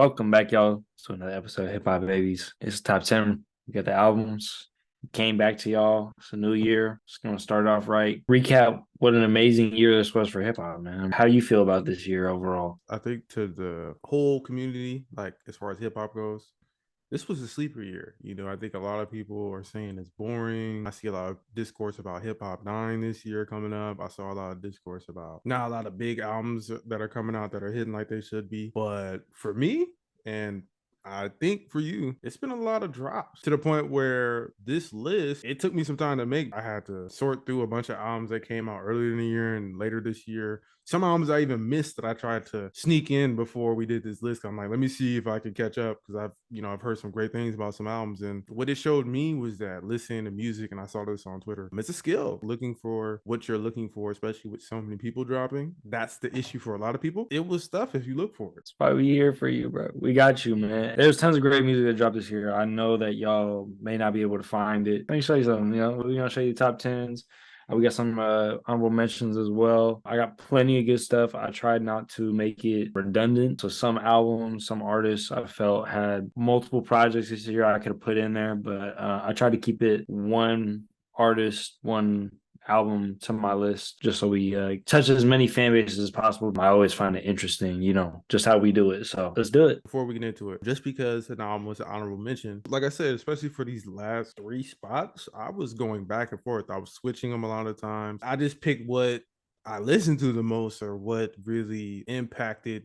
Welcome back, y'all, to another episode of Hip Hop Babies. It's top 10. We got the albums. Came back to y'all. It's a new year. It's going to start off right. Recap what an amazing year this was for hip hop, man. How do you feel about this year overall? I think to the whole community, like as far as hip hop goes, this was a sleeper year. I think a lot of people are saying it's boring. I see a lot of discourse about hip hop dying this year coming up. I saw a lot of discourse about not a lot of big albums that are coming out that are hitting like they should be. But for me, and I think for you, it's been a lot of drops to the point where this list, it took me some time to make. I had to sort through a bunch of albums that came out earlier in the year and later this year. Some albums I even missed that I tried to sneak in before we did this list. I'm like, let me see if I can catch up because I've heard some great things about some albums. And what it showed me was that listening to music, and I saw this on Twitter, it's a skill. Looking for what you're looking for, especially with so many people dropping. That's the issue for a lot of people. It was stuff if you look for it. It's probably here for you, bro. We got you, man. There's tons of great music that dropped this year. I know that y'all may not be able to find it. Let me show you something. We're going to show you top 10s. We got some honorable mentions as well. I got plenty of good stuff. I tried not to make it redundant. So some albums, some artists I felt had multiple projects this year I could have put in there, but I tried to keep it one artist, one album to my list just so we touch as many fan bases as possible. I always find it interesting, just how we do it. So let's do it. Before we get into it, just because an album was an honorable mention, like I said, especially for these last three spots, I was going back and forth. I was switching them a lot of times. I just picked what I listened to the most or what really impacted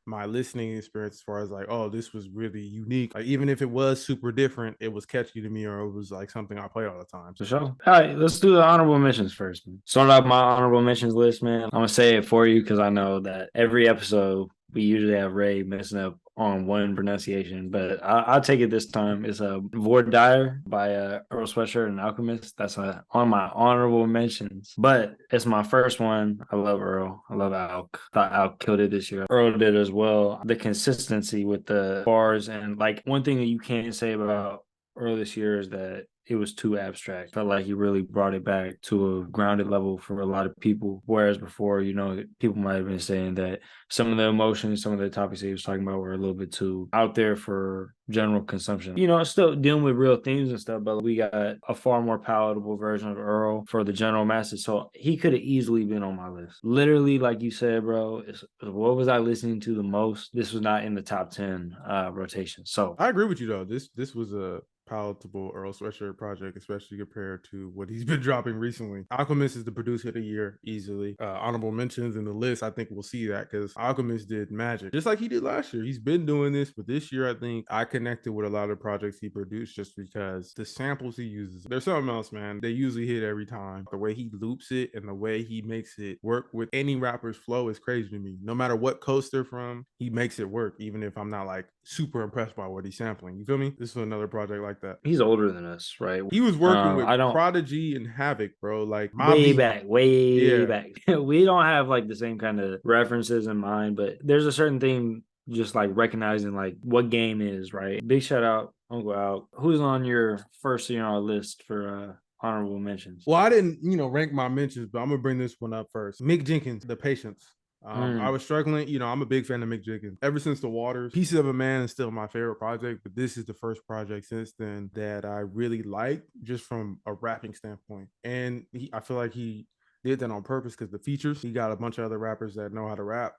my listening experience as far as like, oh, this was really unique. Like, even if it was super different, it was catchy to me or it was like something I play all the time. For sure. All right, let's do the honorable mentions first. Man. Start out my honorable mentions list, man. I'm gonna say it for you because I know that every episode we usually have Ray messing up on one pronunciation, but I'll take it this time. It's a Vord Dyer by Earl Sweatshirt and Alchemist. That's on my honorable mentions, but it's my first one. I love Earl. I love Alk. Thought Alk killed it this year. Earl did as well. The consistency with the bars and like one thing that you can't say about Earl this year is that it was too abstract. Felt like he really brought it back to a grounded level for a lot of people. Whereas before, people might have been saying that some of the emotions, some of the topics that he was talking about were a little bit too out there for general consumption. Still dealing with real themes and stuff, but we got a far more palatable version of Earl for the general masses. So he could have easily been on my list. Literally, like you said, bro, what was I listening to the most? This was not in the top 10 rotation. So I agree with you though. This was a palatable Earl Sweatshirt project, especially compared to what he's been dropping recently. Alchemist is the producer of the year easily. Honorable mentions in the list, I think we'll see that because Alchemist did magic just like he did last year. He's been doing this, but this year I think I connected with a lot of projects he produced just because the samples he uses. There's something else, man. They usually hit every time. The way he loops it and the way he makes it work with any rapper's flow is crazy to me. No matter what coast they're from, he makes it work, even if I'm not like super impressed by what he's sampling. You feel me? This is another project like that. he's older than us, right? He was working with I don't Prodigy and Havoc, bro. Like Mob way Deep. back, way Yeah. back. We don't have like the same kind of references in mind, but there's a certain thing just like recognizing like what game is, right? Big shout out, Uncle Al. Who's on your first list for honorable mentions? Well, I didn't, rank my mentions, but I'm gonna bring this one up first. Mick Jenkins, The Patience. I was struggling. I'm a big fan of Mick Jenkins. Ever since The Waters, Pieces of a Man is still my favorite project, but this is the first project since then that I really like, just from a rapping standpoint. And I feel like he did that on purpose because the features, he got a bunch of other rappers that know how to rap.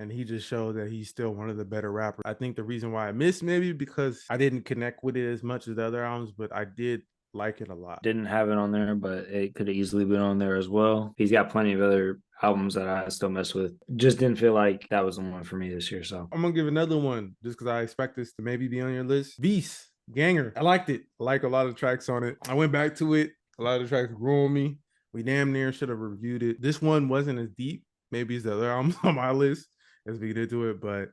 And he just showed that he's still one of the better rappers. I think the reason why I missed maybe because I didn't connect with it as much as the other albums, but I did like it a lot. Didn't have it on there, but it could have easily been on there as well. He's got plenty of other albums that I still mess with. Just didn't feel like that was the one for me this year. So I'm gonna give another one just because I expect this to maybe be on your list. Beast, Ganger. I liked it. I like a lot of tracks on it. I went back to it. A lot of the tracks grew on me. We damn near should have reviewed it. This one wasn't as deep, maybe as the other albums on my list as we did to it, but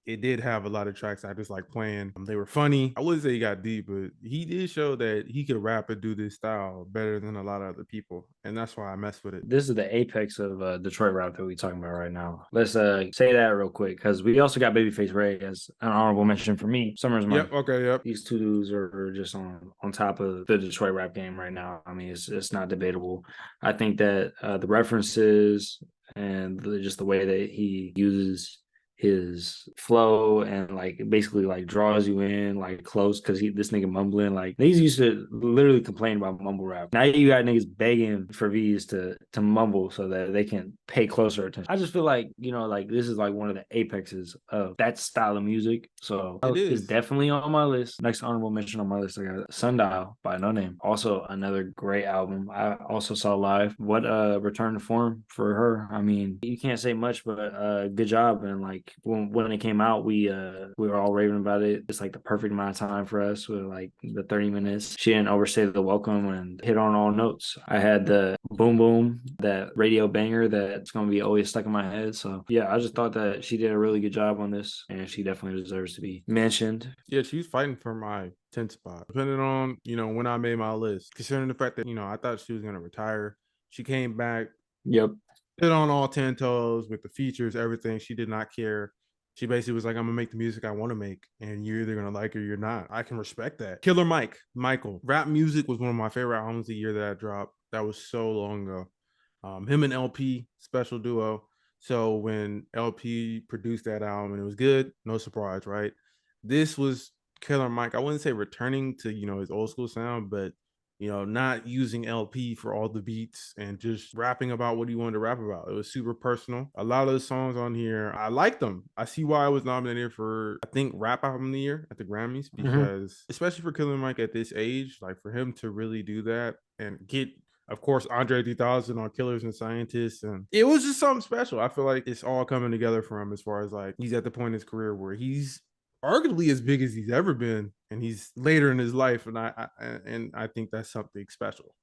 it did have a lot of tracks I just like playing. They were funny. I wouldn't say he got deep, but he did show that he could rap and do this style better than a lot of other people. And that's why I mess with it. this is the apex of Detroit rap that we're talking about right now. Let's say that real quick because we also got Babyface Ray as an honorable mention for me. Summer's Month. Yep. Okay. Yep. These two dudes are just on top of the Detroit rap game right now. I mean, it's not debatable. I think that the references and just the way that he uses his flow and like basically like draws you in like close because this nigga mumbling. Like niggas used to literally complain about mumble rap. Now you got niggas begging for V's to mumble so that they can pay closer attention. I just feel like, you know, like this is like one of the apexes of that style of music. So It it's is. definitely on my list. Next honorable mention on my list, I got Sundial by No Name. Also another great album. I also saw live. What return to form for her. I mean, you can't say much, but good job. And like when it came out, we were all raving about it. It's like the perfect amount of time for us with like the 30 minutes. She didn't overstay the welcome and hit on all notes. I had the boom boom, that radio banger that's gonna be always stuck in my head. So yeah, I just thought that she did a really good job on this, and she definitely deserves to be mentioned. Yeah, she was fighting for my 10th spot. Depending on, when I made my list, considering the fact that, I thought she was going to retire, she came back, Yep. hit on all 10 toes with the features, everything. She did not care. She basically was like, I'm going to make the music I want to make, and you're either going to like it or you're not. I can respect that. Killer Michael. Rap music was one of my favorite albums the year that I dropped. That was so long ago. Him and LP, special duo. So when LP produced that album and it was good, no surprise, right? This was Killer Mike. I wouldn't say returning to, his old school sound, but not using LP for all the beats and just rapping about what he wanted to rap about. It was super personal. A lot of the songs on here, I liked them. I see why I was nominated for, I think, Rap Album of the Year at the Grammys, Mm-hmm. because especially for Killer Mike at this age, like for him to really do that and get, of course, Andre 3000 on Killers and Scientists. And it was just something special. I feel like it's all coming together for him as far as like he's at the point in his career where he's arguably as big as he's ever been, and he's later in his life, and I think that's something special,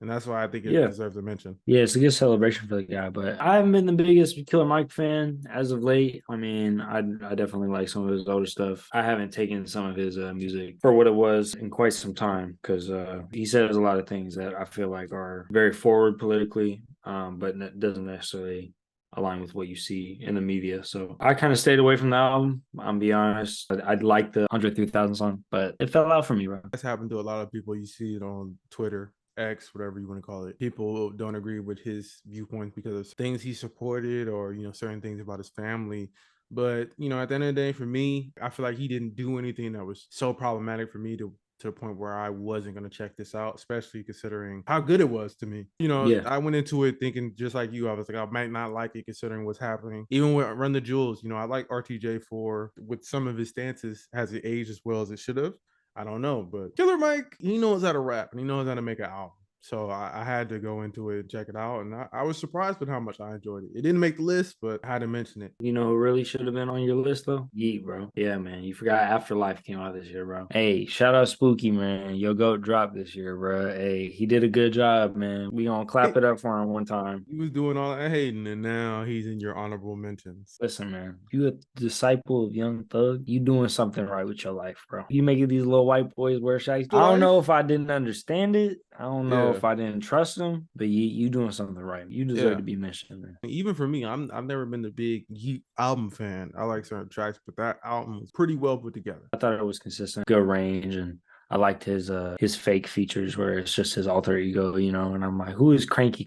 and that's why I think it Yeah. deserves a mention. Yeah, it's a good celebration for the guy, but I haven't been the biggest Killer Mike fan as of late. I mean, I definitely like some of his older stuff. I haven't taken some of his music for what it was in quite some time because he says a lot of things that I feel like are very forward politically, but doesn't necessarily align with what you see in the media. So I kind of stayed away from the album. I'm be honest. I'd like the Andre 3000 song, but it fell out for me, bro. That's happened to a lot of people. You see it on Twitter, X, whatever you want to call it. People don't agree with his viewpoints because of things he supported, or certain things about his family. But at the end of the day, for me, I feel like he didn't do anything that was so problematic for me to the point where I wasn't going to check this out, especially considering how good it was to me. Yeah. I went into it thinking just like you. I was like, I might not like it considering what's happening. Even with Run the Jewels, I like RTJ for, with some of his stances, has it aged as well as it should have? I don't know, but Killer Mike, he knows how to rap and he knows how to make an album. So I had to go into it and check it out. And I was surprised with how much I enjoyed it. It didn't make the list, but I had to mention it. You know who really should have been on your list though? Yeet, bro. Yeah, man. You forgot Afterlife came out this year, bro. Hey, shout out Spooky, man. Your goat dropped this year, bro. Hey, he did a good job, man. We gonna clap it up for him one time. He was doing all that hating, and now he's in your honorable mentions. Listen, man. You a disciple of Young Thug. You doing something right with your life, bro. You making these little white boys wear shirts. I don't know Life? if I didn't understand it. I don't know Yeah. if I didn't trust them, but you doing something right. You deserve Yeah. to be mentioned, man. Even for me, I've never been the big Yeet album fan. I like certain tracks, but that album was pretty well put together. I thought it was consistent, good range, and I liked his fake features where it's just his alter ego, you know. And I'm like, who is Cranky?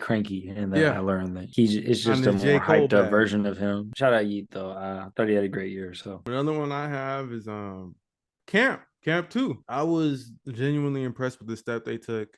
And then I Yeah. learned that it's On just a this J. more Cole hyped up bag. version of him. Shout out Yeet though. I thought he had a great year. So Another one I have is Camp 2. I was genuinely impressed with the step they took.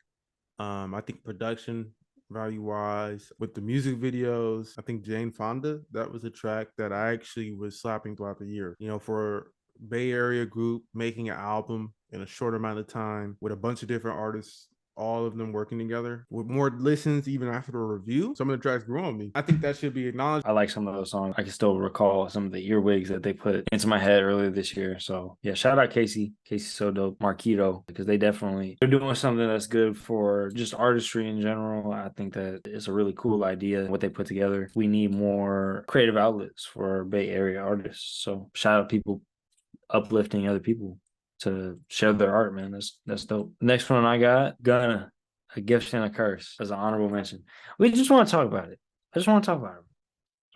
I think production value wise, with the music videos, I think Jane Fonda, that was a track that I actually was slapping throughout the year. For Bay Area group making an album in a short amount of time with a bunch of different artists, all of them working together with more listens even after the review. Some of the tracks grew on me. I think that should be acknowledged. I like some of those songs. I can still recall some of the earwigs that they put into my head earlier this year. So yeah, shout out Casey. Casey so dope. Marquito, because they're doing something that's good for just artistry in general. I think that it's a really cool idea what they put together. We need more creative outlets for Bay Area artists. So shout out people uplifting other people to share their art, man. That's dope. Next one I got, Gunna, A Gift and a Curse as an honorable mention. We just want to talk about it. I just want to talk about it.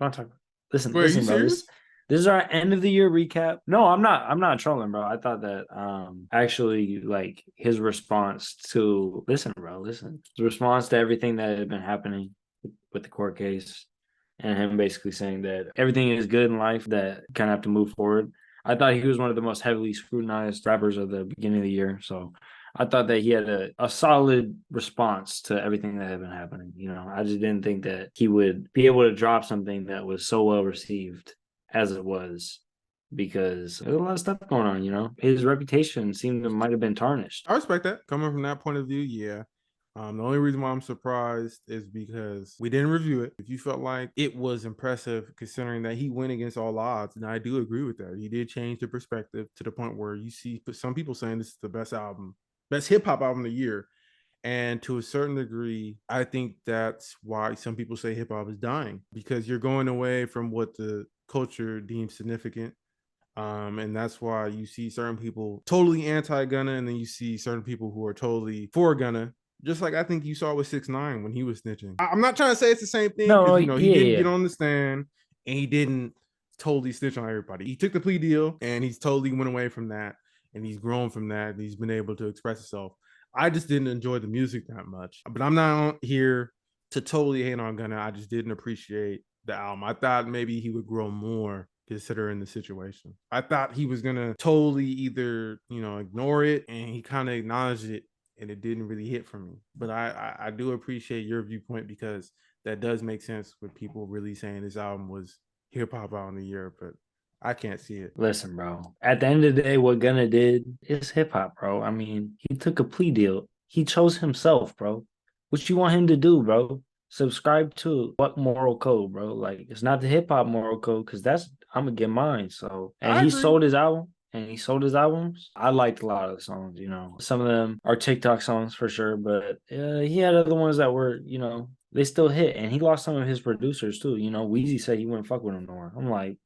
I want to talk about it. Wait, are you Listen, bro. This serious? this is our end of the year recap. No, I'm not trolling, bro. I thought that actually like his response to listen, bro, listen. His response to everything that had been happening with the court case and him basically saying that everything is good in life, that kind of have to move forward. I thought he was one of the most heavily scrutinized rappers of the beginning of the year. So I thought that he had a solid response to everything that had been happening. I just didn't think that he would be able to drop something that was so well received as it was, because there's a lot of stuff going on. His reputation seemed to might have been tarnished. I respect that. Coming from that point of view, yeah. The only reason why I'm surprised is because we didn't review it. If you felt like it was impressive, considering that he went against all odds, and I do agree with that. He did change the perspective to the point where you see some people saying this is the best album, best hip hop album of the year. And to a certain degree, I think that's why some people say hip hop is dying, because you're going away from what the culture deems significant. And that's why you see certain people totally anti-Gunna, and then you see certain people who are totally for Gunna. Just like I think you saw with 6ix9ine when he was snitching. I'm not trying to say it's the same thing, No, because yeah, he didn't get yeah. on the stand and he didn't totally snitch on everybody. He took the plea deal and he's totally went away from that, and he's grown from that, and he's been able to express himself. I just didn't enjoy the music that much. But I'm not here to totally hate on Gunna. I just didn't appreciate the album. I thought maybe he would grow more considering the situation. I thought he was gonna totally either, ignore it, and he kind of acknowledged it, and it didn't really hit for me. But I do appreciate your viewpoint, because that does make sense with people really saying this album was hip hop album of the year, but I can't see it. Listen, bro. At the end of the day, what Gunna did is hip hop, bro. I mean, he took a plea deal. He chose himself, bro. What you want him to do, bro? Subscribe to what moral code, bro? Like, it's not the hip hop moral code, because that's I'm gonna get mine. So, and I he agree. sold his album. And he sold his albums. I liked a lot of the songs. Some of them are TikTok songs for sure, but he had other ones that were, they still hit. And he lost some of his producers too. Weezy said he wouldn't fuck with him no more. I'm like,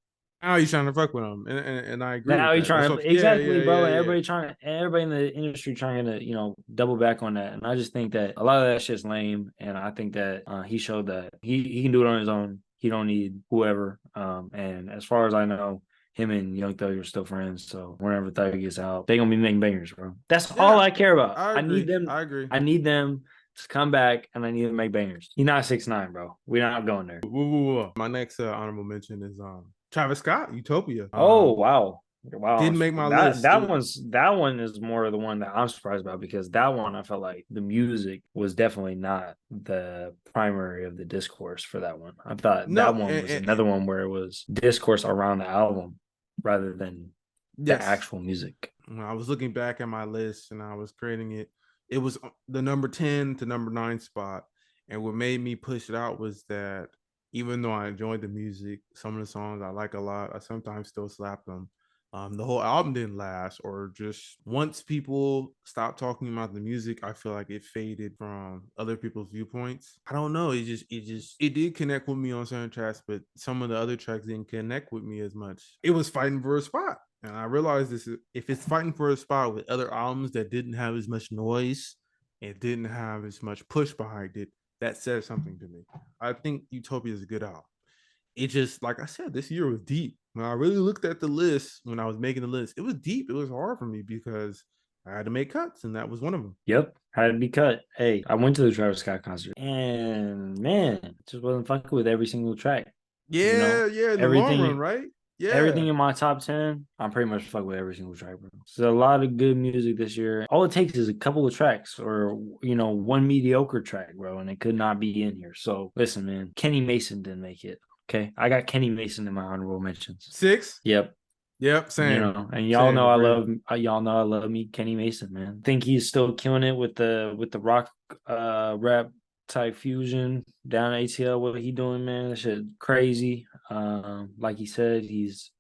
Now he's trying to fuck with him, and I agree with now he's that. That's trying what. to Yeah, exactly, yeah, bro, yeah, and yeah. everybody in the industry trying to double back on that, and I just think that a lot of that shit's lame, and I think that he showed that he can do it on his own. He don't need whoever. And as far as I know, him and Young Thug are still friends. So whenever Thug gets out, they gonna be making bangers, bro. That's all Yeah, I care about. I I need agree. them. I agree. I need them to come back, and I need them to make bangers. He's not 6ix9ine, bro. We're not going there. Whoa, whoa, whoa. My next honorable mention is Travis Scott, Utopia. Oh wow. Wow, Didn't make my that list. that one is more the one that I'm surprised about, because that one I felt like the music was definitely not the primary of the discourse for that one. I thought No, that one was another one where it was discourse around the album rather than the yes. actual music. When I was looking back at my list and I was creating it, it was the number 10 to number 9 spot. And what made me push it out was that even though I enjoyed the music, some of the songs I like a lot, I sometimes still slap them. The whole album didn't last, or just once people stopped talking about the music, I feel like it faded from other people's viewpoints. I don't know. It did connect with me on certain tracks, but some of the other tracks didn't connect with me as much. It was fighting for a spot. And I realized this: if it's fighting for a spot with other albums that didn't have as much noise and didn't have as much push behind it, that says something to me. I think Utopia is a good album. It just, like I said, this year was deep. When I really looked at the list, when I was making the list, it was deep. It was hard for me because I had to make cuts, and that was one of them. Yep, had to be cut. Hey, I went to the Travis Scott concert, and man, just wasn't fucking with every single track. You Yeah, know, yeah, in the long run, everything right? everything Yeah. in my top 10, I'm pretty much fuck with every single track, bro. So a lot of good music this year. All it takes is a couple of tracks, or one mediocre track, bro, and it could not be in here. So listen, man, Kenny Mason didn't make it. Okay. I got Kenny Mason in my honorable mentions. 6. Yep. Yep, same. And Same, agreed. y'all know I love me Kenny Mason, man. I think he's still killing it with the rock rap type fusion down at ATL. What he doing, man? That shit crazy. Like he said, he's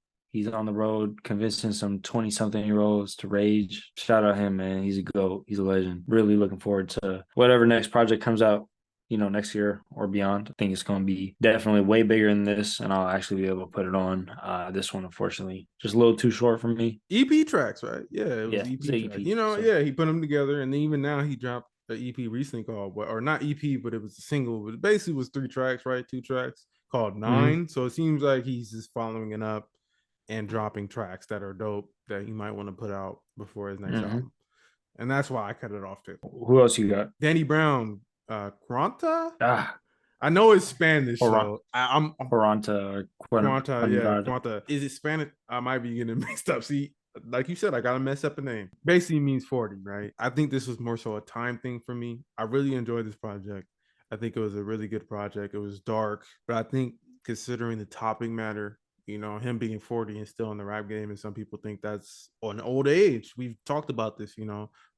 on the road convincing some 20 something year olds to rage. Shout out him, man. He's a goat. He's a legend. Really looking forward to whatever next project comes out, next year or beyond. I think it's going to be definitely way bigger than this, and I'll actually be able to put it on. This one, unfortunately, just a little too short for me. EP tracks, right? Yeah, it was Yeah, it's an EP track. EP. So, Yeah, he put them together, and then even now he dropped an EP recently called, or not EP, but it was a single. But it basically was 3 tracks, right? 2 tracks called mm-hmm, 9. So it seems like he's just following it up and dropping tracks that are dope that he might want to put out before his next mm-hmm. album. And that's why I cut it off too. Who else you got? Danny Brown, Quanta. Ah, I know it's Spanish, Or so I'm Quaranta or Quanta, yeah, Quantidad. Quanta. Is it Spanish? I might be getting it mixed up. See, like you said, I gotta mess up a name. Basically means 40, right? I think this was more so a time thing for me. I really enjoyed this project. I think it was a really good project. It was dark, but I think considering the topic matter, him being 40 and still in the rap game, and some people think that's an old age. We've talked about this,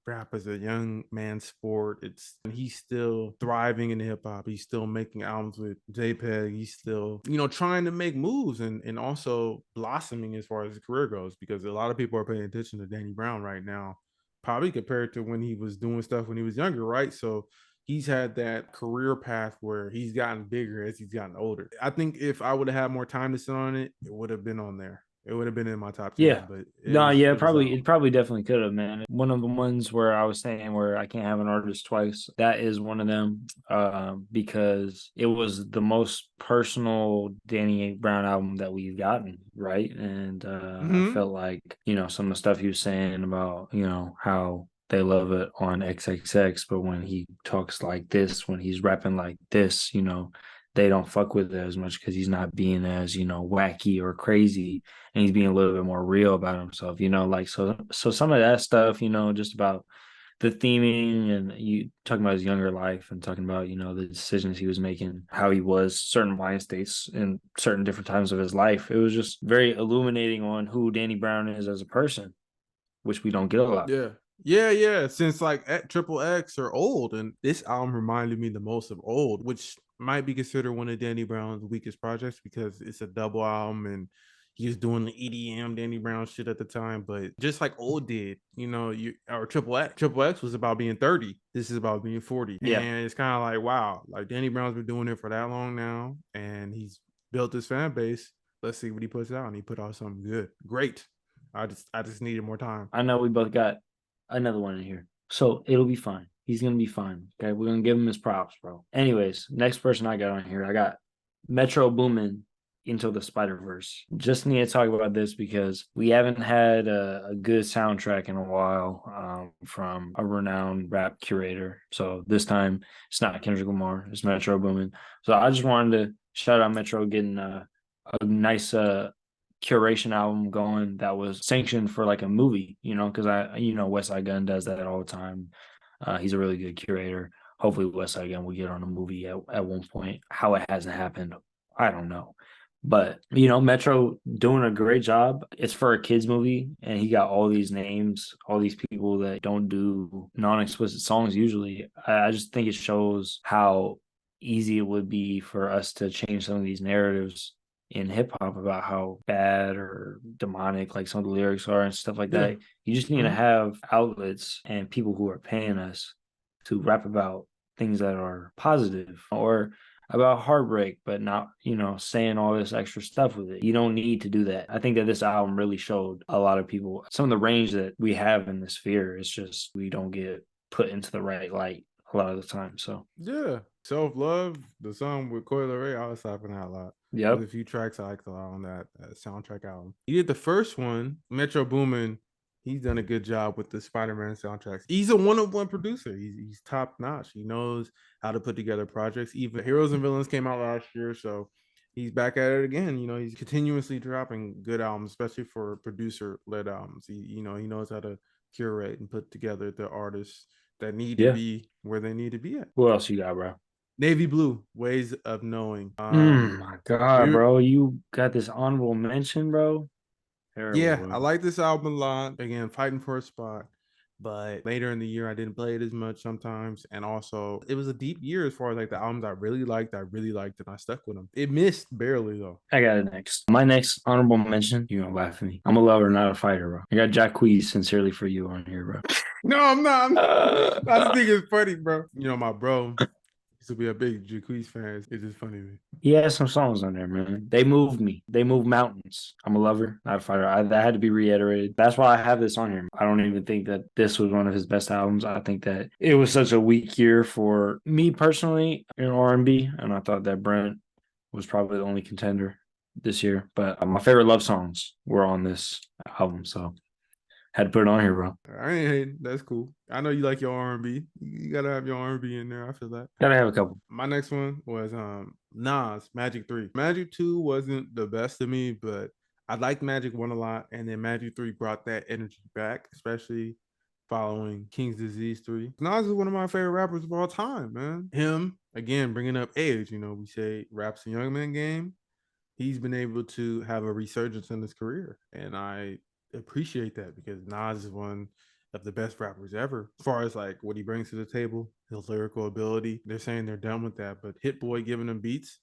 rap is a young man's sport. It's and he's still thriving in hip hop. He's still making albums with JPEG. He's still, trying to make moves and also blossoming as far as his career goes, because a lot of people are paying attention to Danny Brown right now, probably compared to when he was doing stuff when he was younger, right? So he's had that career path where he's gotten bigger as he's gotten older. I think if I would have had more time to sit on it, it would have been on there. It would have been in my top 10, Yeah. but it No, was yeah, it was probably out. it probably definitely could have, man. One of the ones where I was saying where I can't have an artist twice, that is one of them. Because it was the most personal Danny Brown album that we've gotten, right? And I Mm-hmm. felt like, some of the stuff he was saying about, how they love it on XXX, but when he talks like this, when he's rapping like this, they don't fuck with it as much because he's not being as, wacky or crazy, and he's being a little bit more real about himself, like so some of that stuff, just about the theming and you talking about his younger life and talking about, the decisions he was making, how he was certain mind states in certain different times of his life. It was just very illuminating on who Danny Brown is as a person, which we don't get a lot. Yeah. Yeah, yeah. Since like Triple X are old, and this album reminded me the most of old, which might be considered one of Danny Brown's weakest projects because it's a double album and he was doing the EDM Danny Brown shit at the time. But just like old did, you or Triple X was about being 30. This is about being 40. Yeah. And it's kind of like, wow, like Danny Brown's been doing it for that long now, and he's built his fan base. Let's see what he puts out. And he put out something good. Great. I just needed more time. I know we both got another one in here. So it'll be fine. He's gonna be fine. Okay. We're gonna give him his props, bro. Anyways, next person I got on here, I got Metro Boomin Into the Spider Verse. Just need to talk about this because we haven't had a good soundtrack in a while, from a renowned rap curator. So this time it's not Kendrick Lamar, it's Metro Boomin. So I just wanted to shout out Metro getting a nice curation album going that was sanctioned for like a movie, because West Side Gun does that all the time. He's a really good curator. Hopefully West Side Gun will get on a movie at one point. How it hasn't happened, I don't know. But Metro doing a great job. It's for a kids movie, and he got all these names, all these people that don't do non-explicit songs usually. I just think it shows how easy it would be for us to change some of these narratives in hip hop about how bad or demonic like some of the lyrics are and stuff like Yeah. that. You just need to Mm-hmm. have outlets and people who are paying us to rap about things that are positive or about heartbreak, but not, saying all this extra stuff with it. You don't need to do that. I think that this album really showed a lot of people some of the range that we have in this sphere. It's just we don't get put into the right light a lot of the time. So, Yeah. Self Love, the song with Coil Ray, I was slapping that a lot. There's yep. a few tracks I liked a lot on that soundtrack album. He did the first one, Metro Boomin. He's done a good job with the Spider-Man soundtracks. He's a one-of-one producer. He's top notch. He knows how to put together projects. Even Heroes and Villains came out last year, so he's back at it again. He's continuously dropping good albums, especially for producer-led albums. He knows how to curate and put together the artists that need to Yeah. be where they need to be at. What else you got, bro? Navy Blue, Ways of Knowing. My God, We bro. You got this honorable mention, bro. Terrible, Yeah, I bro. like this album a lot. Again, fighting for a spot. But later in the year, I didn't play it as much sometimes. And also, it was a deep year as far as like the albums I really liked, and I stuck with them. It missed barely though. I got it next. My next honorable mention, you're gonna laugh at me. I'm a lover, not a fighter, bro. I got Jacquees sincerely for you on here, bro. No, I'm not. I just think it's funny, bro. My bro used to be a big Jaquez fan. It's just funny to me. He has some songs on there, man. They moved me. They moved mountains. I'm a lover, not a fighter. That had to be reiterated. That's why I have this on here. I don't even think that this was one of his best albums. I think that it was such a weak year for me personally in R&B, and I thought that Brent was probably the only contender this year. But my favorite love songs were on this album, so Had to put it on here, bro. I ain't hating. That's cool. I know you like your R&B. You gotta have your R&B in there. I feel that. Gotta have a couple. My next one was Nas Magic 3. Magic 2 wasn't the best of me, but I liked Magic 1 a lot, and then Magic 3 brought that energy back, especially following King's Disease 3. Nas is one of my favorite rappers of all time, man. Him, again, bringing up age, we say rap's a young man game. He's been able to have a resurgence in his career, and I appreciate that because Nas is one of the best rappers ever. As far as like what he brings to the table, his lyrical ability, they're saying they're done with that. But Hit Boy giving him beats,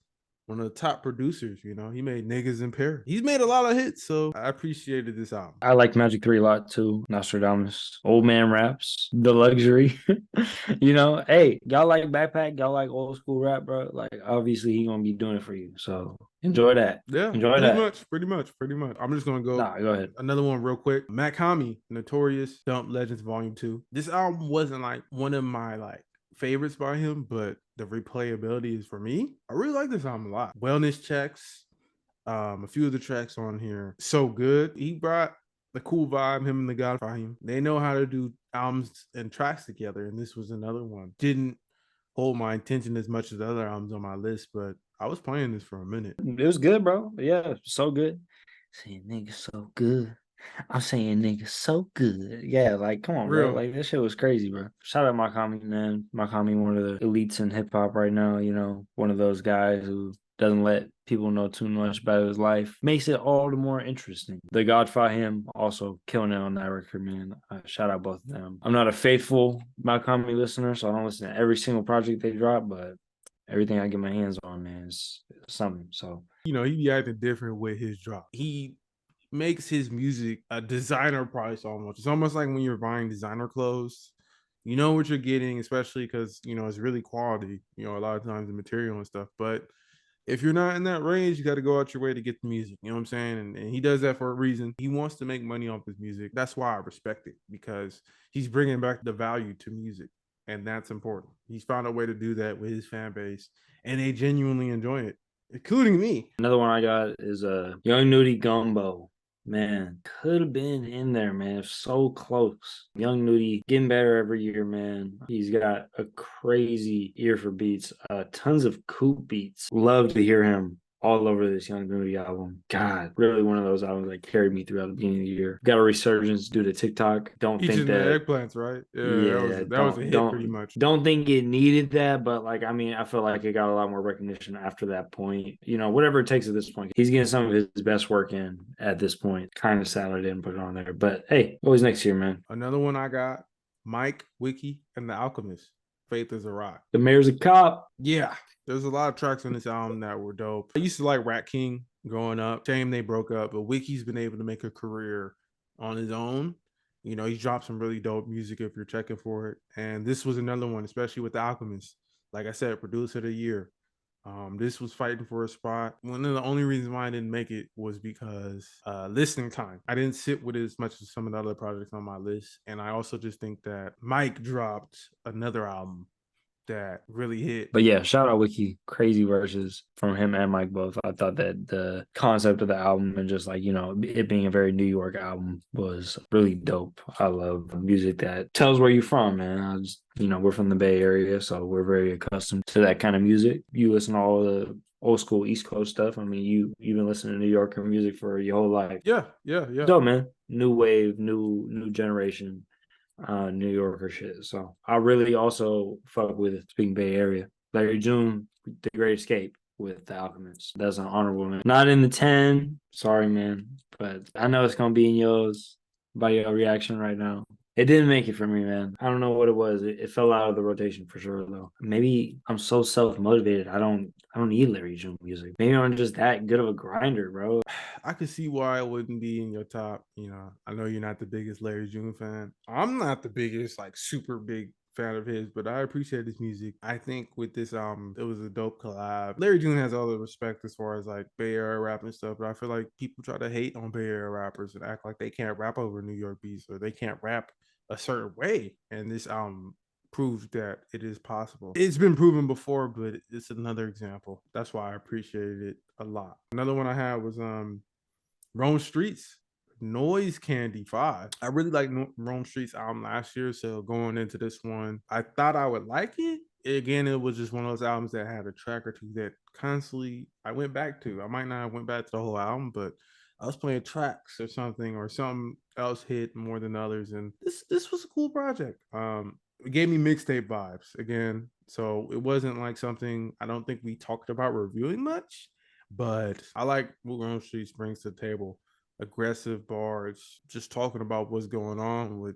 one of the top producers, he made Niggas in Paris. He's made a lot of hits, so I appreciated this album. I like Magic 3 a lot too. Nostradamus, Old Man Raps, The Luxury. Hey, y'all like backpack, y'all like old school rap, bro. Like obviously he gonna be doing it for you. So enjoy that. Yeah, Enjoy pretty that. much, pretty much, pretty much. I'm just gonna go Nah, go ahead. another one real quick. Matt Kami, Notorious Dump Legends Volume 2. This album wasn't like one of my like favorites by him, but the replayability is for me. I really like this album a lot. Wellness Checks, a few of the tracks on here, so good. He brought the cool vibe, him and the God Fahim. They know how to do albums and tracks together, and this was another one. Didn't hold my attention as much as the other albums on my list, but I was playing this for a minute. It was good, bro. Yeah, so good. Saying nigga so good. I'm saying nigga so good. Yeah, like come on, bro. Real. Like this shit was crazy, bro. Shout out Makami, man. Makami, one of the elites in hip hop right now, one of those guys who doesn't let people know too much about his life. Makes it all the more interesting. The Godfather him also killing it on that record, man. Shout out both of them. I'm not a faithful Makami listener, so I don't listen to every single project they drop, but everything I get my hands on, man, is something. So He be acting different with his drop. He makes his music a designer price almost. It's almost like when you're buying designer clothes. You know what you're getting, especially because it's really quality, a lot of times the material and stuff. But if you're not in that range, you got to go out your way to get the music. You know what I'm saying? And he does that for a reason. He wants to make money off his music. That's why I respect it, because he's bringing back the value to music. And that's important. He's found a way to do that with his fan base, and they genuinely enjoy it, including me. another one I got is a Young Nudie Gumbo. Man, could have been in there, man. So close. Young Nudie getting better every year, man. He's got a crazy ear for beats, tons of coop beats. Love to hear him all over this Young Nudie album. God, really one of those albums that carried me throughout the beginning of the year. Got a resurgence due to TikTok. Don't Each think and the that eggplants, right? Yeah, yeah, that was a hit pretty much. don't think it needed that, but like I mean, I feel like it got a lot more recognition after that point. Whatever it takes at this point. He's getting some of his best work in at this point. Kind of sad I didn't put it on there. But hey, always next year, man. Another one I got, Mike, Wiki, and the Alchemist. Faith is a Rock. The mayor's a cop. Yeah, there's a lot of tracks on this album that were dope. I used to like Rat King growing up. Shame they broke up, but Wiki's been able to make a career on his own. He's dropped some really dope music if you're checking for it. And this was another one, especially with the Alchemist. Like I said, producer of the year. This was fighting for a spot. One of the only reasons why I didn't make it was because listening time. I didn't sit with it as much as some of the other projects on my list. And I also just think that Mike dropped another album that really hit. But yeah, shout out Wiki. Crazy verses from him and Mike both. I thought that the concept of the album and just like, it being a very New York album was really dope. I love music that tells where you're from, man. We're from the Bay Area, so we're very accustomed to that kind of music. You listen to all the old school East Coast stuff. I mean, you've been listening to New Yorker music for your whole life. Yeah. Dope, man. New wave, new generation. New Yorker shit. So I really also fuck with, speaking Bay Area, Larry June, The Great Escape with The Alchemist. That's an honorable, man. Not in the 10. Sorry, man. But I know it's gonna be in yours by your reaction right now. It didn't make it for me, man. I don't know what it was. It fell out of the rotation for sure, though. Maybe I'm so self-motivated. I don't need Larry June music. Maybe I'm just that good of a grinder, bro. I could see why it wouldn't be in your top. I know you're not the biggest Larry June fan. I'm not the biggest, like super big fan of his, but I appreciate his music. I think with this album, it was a dope collab. Larry June has all the respect as far as like Bay Area rap and stuff, but I feel like people try to hate on Bay Area rappers and act like they can't rap over New York beats or they can't rap a certain way. And this album proves that it is possible. It's been proven before, but it's another example. That's why I appreciated it a lot. Another one I had was Rome Streets, Noise Candy 5. I really like Rome Street's album last year, so going into this one, I thought I would like it. Again, it was just one of those albums that had a track or two that constantly I went back to. I might not have went back to the whole album, but I was playing tracks or something else hit more than others, and this was a cool project. It gave me mixtape vibes again, so it wasn't like something I don't think we talked about reviewing much, but I like what Rome Street brings to the table. Aggressive bars, just talking about what's going on with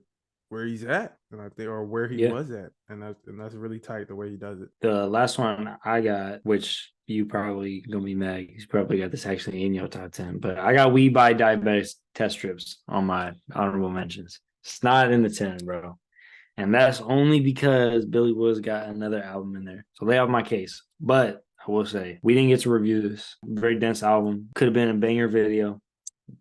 where he's at, and I think, or where he Yeah. was at, and that's really tight the way he does it. The last one I got, which you probably gonna be mad, you probably got this actually in your top 10, but I got We Buy Diabetics test strips on my honorable mentions. It's not in the 10, bro. And that's only because Billy Woods got another album in there. So lay off my case. But I will say, we didn't get to review this. Very dense album. Could have been a banger video.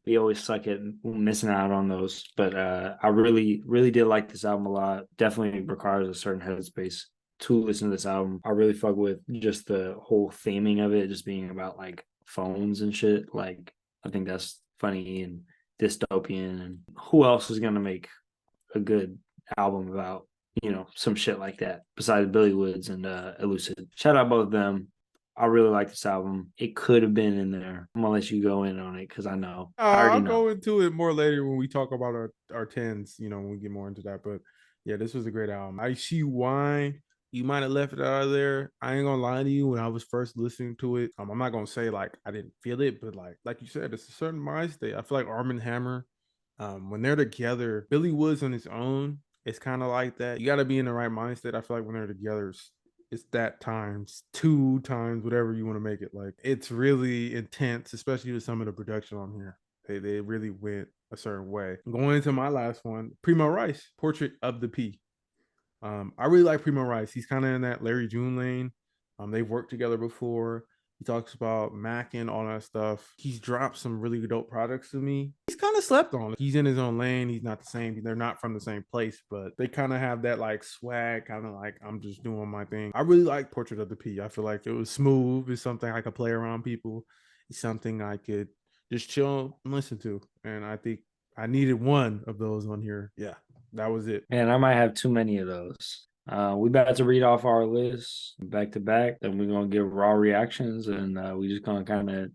We always suck at missing out on those. But I really, really did like this album a lot. Definitely requires a certain headspace to listen to this album. I really fuck with just the whole theming of it, just being about like phones and shit. Like, I think that's funny and dystopian. And who else is going to make a good album about, some shit like that besides Billy Woods and Elucid? Shout out both of them. I really like this album. It could have been in there. I'm gonna let you go in on it because I already I'll know. go into it more later when we talk about our tens, when we get more into that. But yeah, this was a great album. I see why you might have left it out of there. I ain't gonna lie to you. When I was first listening to it, I'm not gonna say like I didn't feel it, but like you said, it's a certain mind state. I feel like Arm and Hammer, when they're together, Billy Woods on his own, it's kind of like that. You got to be in the right mindset. I feel like when they're together, it's that times two times whatever you want to make it. Like it's really intense, especially with some of the production on here. They really went a certain way. Going into my last one, Primo Rice, Portrait of the P. I really like Primo Rice. He's kind of in that Larry June lane. They've worked together before. He talks about Mac and all that stuff. He's dropped some really dope products to me. He's kind of slept on. He's in his own lane. He's not the same. They're not from the same place, but they kind of have that like swag, kind of like I'm just doing my thing. I really like Portrait of the P. I feel like it was smooth. It's something I could play around people. It's something I could just chill and listen to. And I think I needed one of those on here. Yeah, that was it. Man, I might have too many of those. We about to read off our list back to back, and we're gonna give raw reactions, and we just gonna kind of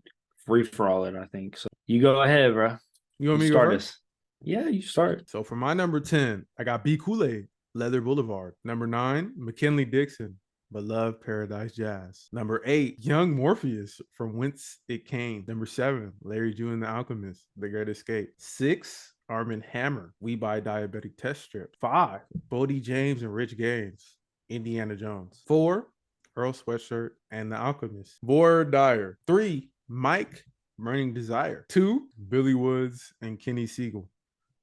free for all it. I think so. You go ahead, bro. You want You me to go start first? us. Yeah, you start. So for my number 10, I got B Kool-Aid, Leather Boulevard. Number 9, McKinley Dixon, Beloved Paradise Jazz. Number 8, Young Morpheus, From Whence It Came. Number 7, Larry June the Alchemist, The Great Escape. 6, Armin Hammer, We Buy Diabetic Test Strip. 5, Bodie James and Rich Gaines, Indiana Jones. 4, Earl Sweatshirt and The Alchemist, Boyd Dyer. 3, Mike, Burning Desire. 2, Billy Woods and Kenny Siegel,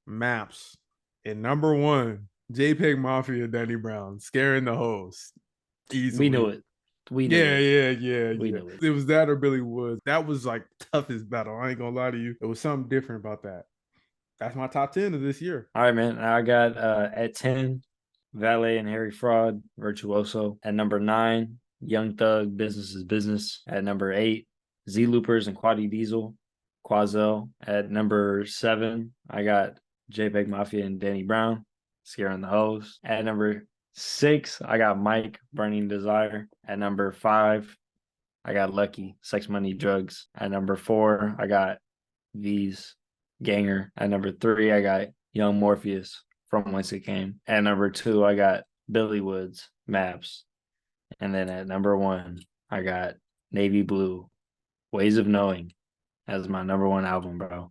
Maps. And number 1, JPEG Mafia, Danny Brown, Scaring the Host. We knew Easily. it. We knew Yeah, it. yeah, yeah, We yeah. knew it. It was that or Billy Woods. That was like toughest battle. I ain't gonna lie to you. It was something different about that. That's my top 10 of this year. All right, man. I got at 10, Valet and Harry Fraud, Virtuoso. At number 9, Young Thug, Business is Business. At number 8, Z Loopers and Quaddy Diesel, Quazel. At number 7, I got JPEG Mafia and Danny Brown, Scaring the Hoes. At number 6, I got Mike, Burning Desire. At number 5, I got Lucky, Sex Money Drugs. At number 4, I got V's, Ganger. At number 3, I got Young Morpheus, From Whence It Came. At number 2, I got Billy Woods, Maps. And then at number 1, I got Navy Blue, Ways of Knowing, as my number 1 album, bro.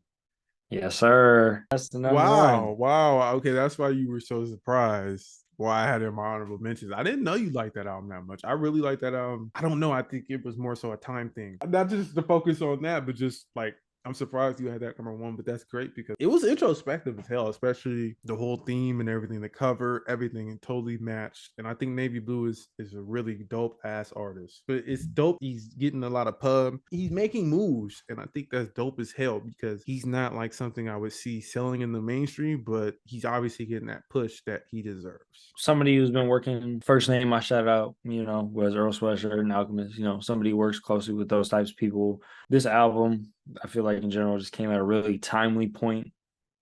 Yes, sir. That's the number Wow, 1. wow. Okay, that's why you were so surprised why I had it in my honorable mentions. I didn't know you liked that album that much. I really like that album. I don't know. I think it was more so a time thing. Not just the focus on that, but just like I'm surprised you had that number 1, but that's great because it was introspective as hell, especially the whole theme and everything, the cover, everything totally matched. And I think Navy Blue is a really dope ass artist. But it's dope. He's getting a lot of pub. He's making moves. And I think that's dope as hell because he's not like something I would see selling in the mainstream, but he's obviously getting that push that he deserves. Somebody who's been working, first name I shout out, was Earl Sweatshirt and Alchemist. Somebody who works closely with those types of people. This album, I feel like in general, just came at a really timely point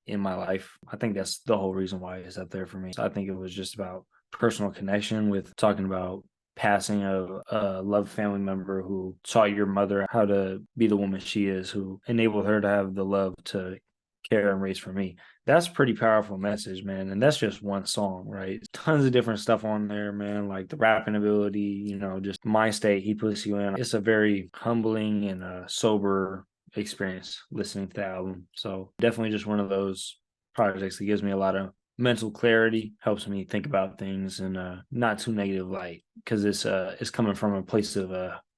in my life. I think that's the whole reason why it's up there for me. So I think it was just about personal connection with talking about passing of a loved family member who taught your mother how to be the woman she is, who enabled her to have the love to care and raise for me. That's a pretty powerful message, man. And that's just one song, right? Tons of different stuff on there, man, like the rapping ability, just my state he puts you in. It's a very humbling and sober experience listening to the album. So definitely just one of those projects that gives me a lot of mental clarity, helps me think about things in a not too negative light because it's coming from a place of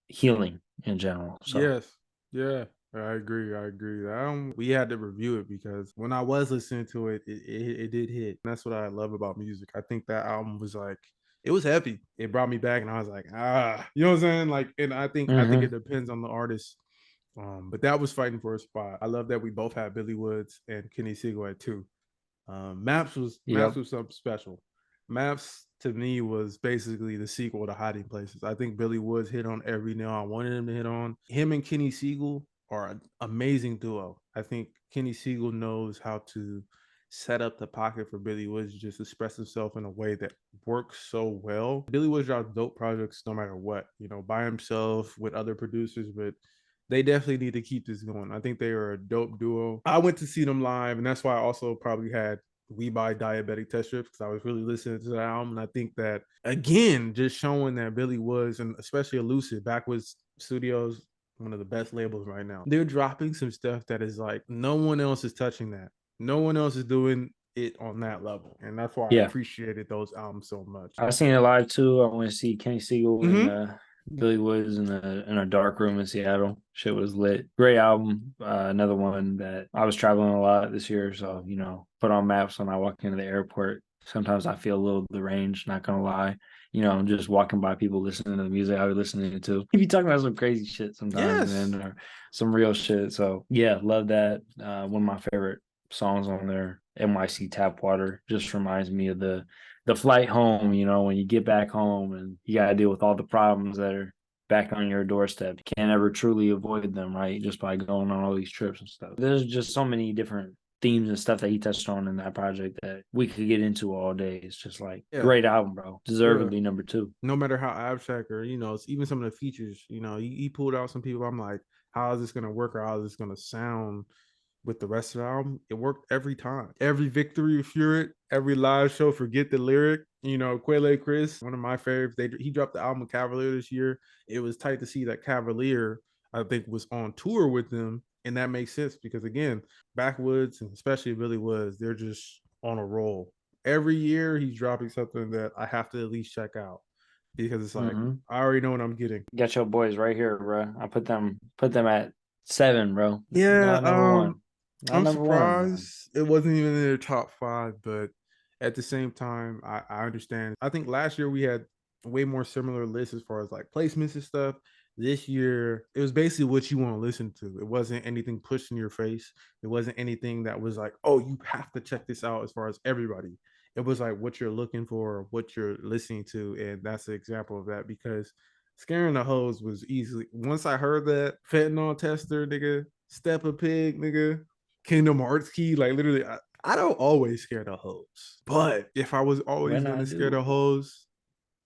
healing in general. So Yes. Yeah. I agree. I agree. We had to review it because when I was listening to it, it did hit. And that's what I love about music. I think that album was like, it was heavy. It brought me back, and I was like, you know what I'm saying? Like, and I think it depends on the artist. But that was fighting for a spot. I love that we both had Billy Woods and Kenny Siegel at two. Maps yep. was something special. Maps to me was basically the sequel to Hiding Places. I think Billy Woods hit on every nail I wanted him to hit on. Him and Kenny Siegel are an amazing duo. I think Kenny Siegel knows how to set up the pocket for Billy Woods to just express himself in a way that works so well. Billy Woods drops dope projects no matter what, by himself with other producers, but they definitely need to keep this going. I think they are a dope duo. I went to see them live, and that's why I also probably had We Buy Diabetic Test Strips because I was really listening to the album. And I think that, again, just showing that Billy Woods and especially Elucid, Backwoods Studios, one of the best labels right now, they're dropping some stuff that is like no one else is touching that. No one else is doing it on that level. And that's why I Yeah. appreciated those albums so much. I've seen it live too. I went to see Kenny Siegel and Mm-hmm. Billy Woods in a dark room in Seattle. Shit was lit. Great album. Another one that I was traveling a lot this year, so put on maps when I walk into the airport. Sometimes I feel a little deranged, not gonna lie. I'm just walking by people listening to the music I was listening to. You be talking about some crazy shit sometimes, Yes. man, or some real shit. So yeah, love that. One of my favorite songs on there, NYC Tap Water, just reminds me of the flight home, when you get back home and you got to deal with all the problems that are back on your doorstep. You can't ever truly avoid them, right? Just by going on all these trips and stuff. There's just so many different themes and stuff that he touched on in that project that we could get into all day. It's just like Yeah. great album, bro. Yeah. Deservedly number two. No matter how abstract or it's even some of the features, he pulled out some people. I'm like, how is this gonna work or how is this gonna sound with the rest of the album? It worked every time. Every victory for it, every live show, forget the lyric. Quelle Chris, one of my favorites. He dropped the album Cavalier this year. It was tight to see that Cavalier, I think, was on tour with them. And that makes sense because again, Backwoods and especially Billy Woods, they're just on a roll. Every year he's dropping something that I have to at least check out because it's like Mm-hmm. I already know what I'm getting. Got your boys right here, bro. I put them at 7, bro. Yeah, Not number one. Not I'm number one, man. surprised it wasn't even in their top five, but at the same time, I understand. I think last year we had way more similar lists as far as like placements and stuff. This year, it was basically what you want to listen to. It wasn't anything pushed in your face. It wasn't anything that was like, oh, you have to check this out as far as everybody. It was like what you're looking for, what you're listening to. And that's an example of that because Scaring the Hoes was easily, once I heard that fentanyl tester, nigga, Step a Pig, nigga, Kingdom Hearts key. Like literally, I don't always scare the hoes. But if I was always When I gonna scare the do. hoes,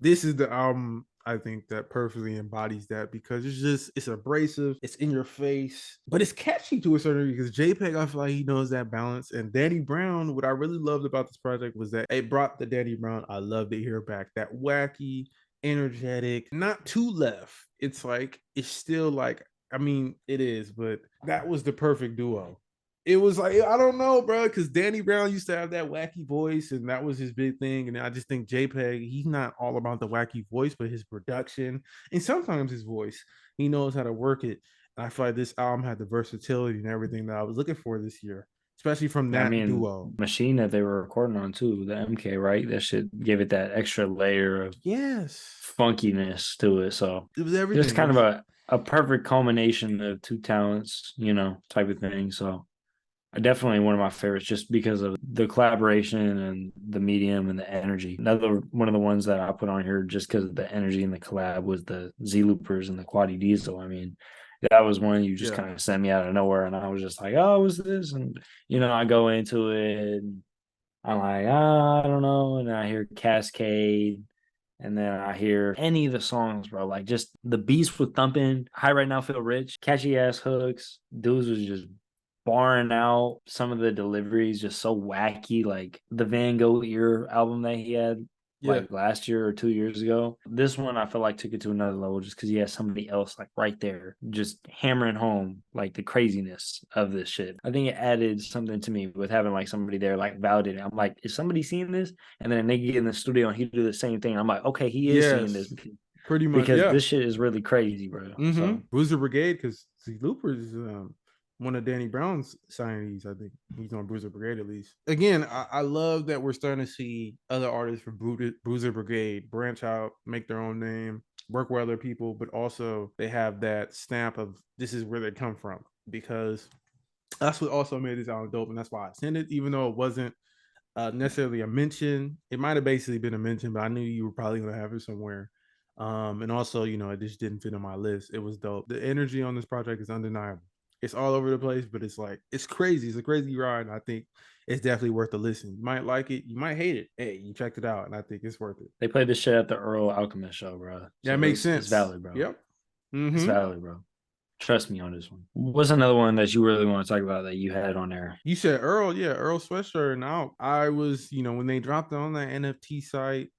this is the album I think that perfectly embodies that because it's abrasive, it's in your face, but it's catchy to a certain degree because JPEG, I feel like he knows that balance. And Danny Brown, what I really loved about this project was that it brought the Danny Brown I love to hear back. That wacky, energetic, not too left. It's like it's still like I mean, it is, but that was the perfect duo. It was like I don't know, bro, because Danny Brown used to have that wacky voice, and that was his big thing. And I just think JPEG, he's not all about the wacky voice, but his production and sometimes his voice, he knows how to work it. And I feel like this album had the versatility and everything that I was looking for this year, especially from I that mean, duo. machine that they were recording on too, the MK, right? That shit gave it that extra layer of Yes, funkiness to it. So it was just everything. It kind of was a perfect culmination of two talents, type of thing. So definitely one of my favorites just because of the collaboration and the medium and the energy. Another one of the ones that I put on here just because of the energy and the collab was the Z Loopers and the Quaddy Diesel. I mean, That was one you just Yeah. kind of sent me out of nowhere, and I was just like, "Oh, what's this?" And I go into it, and I'm like, I don't know, and I hear Cascade, and then I hear any of the songs, bro. Like just the beats were thumping. High Right Now Feel Rich, catchy ass hooks. Dudes was just barring out. Some of the deliveries just so wacky. Like the Van Gogh Ear album that he had Yeah. like last year or 2 years ago. This one I feel like took it to another level just because he has somebody else like right there, just hammering home like the craziness of this shit. I think it added something to me with having like somebody there like validating. I'm like, is somebody seeing this? And then they get in the studio and he do the same thing. I'm like, okay, he is seeing this Yes. Pretty much. because Yeah. this shit is really crazy, bro. Mm-hmm. So Bruiser Brigade, because see, Looper is one of Danny Brown's signees. I think he's on Bruiser Brigade at least. Again, I love that we're starting to see other artists from Bruiser Brigade branch out, make their own name, work with other people, but also they have that stamp of this is where they come from, because that's what also made this album dope, and that's why I sent it, even though it wasn't necessarily a mention. It might have basically been a mention, but I knew you were probably gonna have it somewhere. And also, it just didn't fit on my list. It was dope. The energy on this project is undeniable. It's all over the place, but it's like it's crazy. It's a crazy ride. And I think it's definitely worth a listen. You might like it, you might hate it. Hey, you checked it out, and I think it's worth it. they played this shit at the Earl Alchemist show, bro. Yeah, it So makes it's sense. valid, bro. Yep. It's Mm-hmm. valid, bro. Trust me on this one. What's another one that you really want to talk about that you had on there? You said Earl, yeah, Earl Sweatshirt. Now I was, when they dropped it on that NFT site,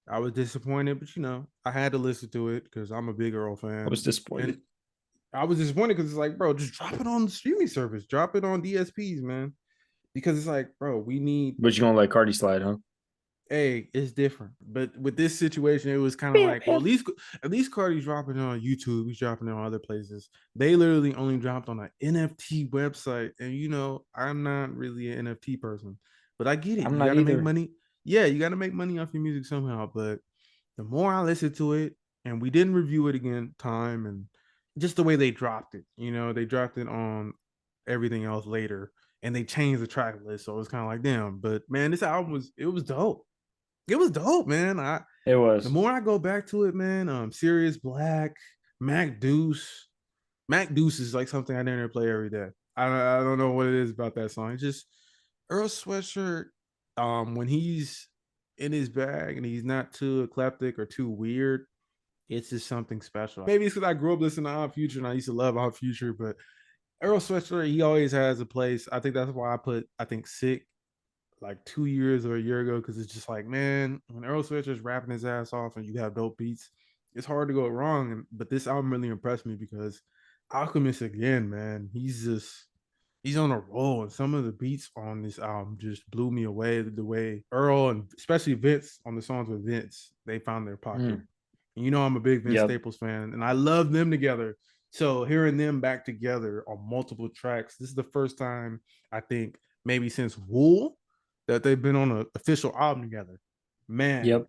I was disappointed, but I had to listen to it because I'm a big Earl I fan. was disappointed. And I was disappointed because it's like, bro, just drop it on the streaming service, drop it on DSPs, man. Because it's like, bro, we need, But you gonna let Cardi slide, huh? hey, it's different. But with this situation, it was kind of like, well, at least Cardi's dropping it on YouTube, he's dropping it on other places. They literally only dropped on an NFT website, and I'm not really an NFT person, but I get it. I'm You not got to make either. money. Yeah, you got to make money off your music somehow. But the more I listened to it, and we didn't review it again, time and just the way they dropped it, they dropped it on everything else later, and they changed the track list, so it was kind of like, damn. But man, this album was dope. It was dope, man. It The was. more I go back to it, man, Sirius Black, Mac Deuce, Mac Deuce is like something I didn't play every day. I don't know what it is about that song. It's just Earl Sweatshirt. When he's in his bag and he's not too eclectic or too weird, it's just something special. Maybe it's because I grew up listening to Odd Future and I used to love Odd Future, but Earl Sweatshirt, he always has a place. I think that's why I think Sick like 2 years or a year ago, because it's just like, man, when Earl Sweatshirt's rapping his ass off and you have dope beats, it's hard to go wrong. But this album really impressed me because Alchemist again, man, he's on a roll, and some of the beats on this album just blew me away. The way Earl and especially Vince on the songs with Vince, they found their pocket. Mm, And I'm a big Vince yep. Staples fan, and I love them together. So hearing them back together on multiple tracks, this is the first time I think maybe since Wool that they've been on an official album together. Man, Yep.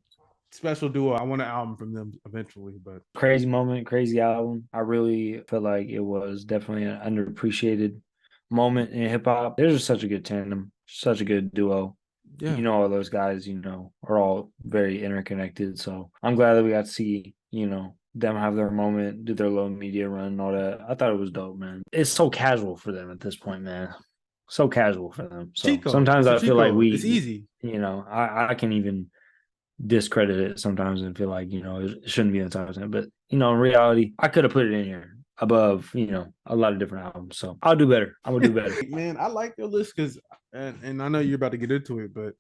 special duo. I want an album from them eventually, but Crazy moment, crazy album. I really feel like it was definitely an underappreciated moment in hip hop. They're just such a good tandem, such a good duo. yeah, All those guys, are all very interconnected. So I'm glad that we got to see, them have their moment, do their little media run and all that. I thought it was dope, man. It's so casual for them at this point, man. So casual for them. cheat So code. sometimes It's a I cheat feel like code. It's we, easy. I can even discredit it sometimes and feel like, it shouldn't be in the top 10. But, in reality, I could have put it in here above, a lot of different albums. So I'll do better. I'm gonna do better. Man, I like your list because, and I know you're about to get into it, but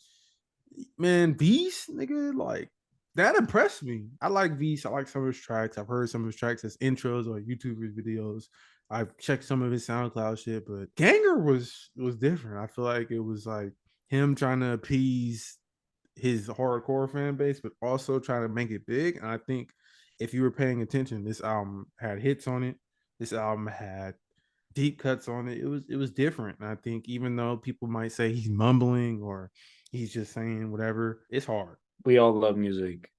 man, Beast, nigga, like that impressed me. I like Beast. I like some of his tracks. I've heard some of his tracks as intros or YouTube videos. I've checked some of his SoundCloud shit, but Ganger was different. I feel like it was like him trying to appease his hardcore fan base, but also trying to make it big. And I think if you were paying attention, this album had hits on it. This album had deep cuts on it. It was different. And I think even though people might say he's mumbling or he's just saying whatever, it's hard. We all love music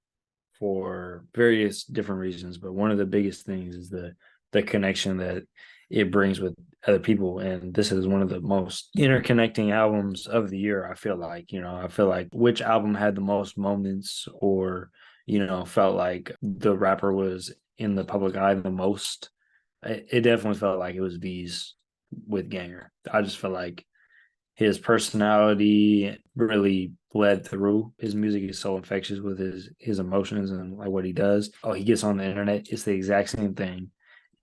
for various different reasons, but one of the biggest things is the connection that it brings with other people. And this is one of the most interconnecting albums of the year. I feel like, I feel like which album had the most moments or, felt like the rapper was in the public eye the most. it definitely felt like it was V's with Ganger. I just felt like his personality really bled through. His music is so infectious with his emotions and like what he does. Oh, he gets on the internet, it's the exact same thing,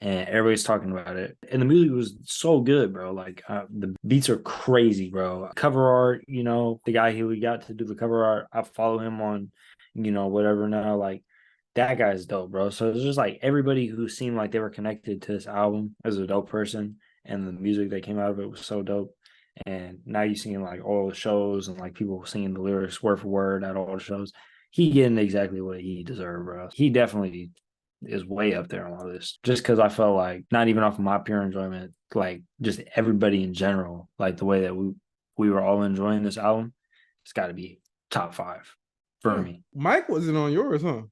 and everybody's talking about it. And the music was so good, bro. Like the beats are crazy, bro. Cover art, the guy who we got to do the cover art, I follow him on, whatever now. Like that guy's dope, bro. So it's just like everybody who seemed like they were connected to this album as a dope person, and the music that came out of it was so dope. And now you're seeing like all the shows and like people singing the lyrics word for word at all the shows. He getting exactly what he deserved, bro. He definitely is way up there on my list. Just because I felt like not even off of my pure enjoyment, like just everybody in general, like the way that we were all enjoying this album, it's got to be top five for Huh. me. Mike wasn't on yours, huh?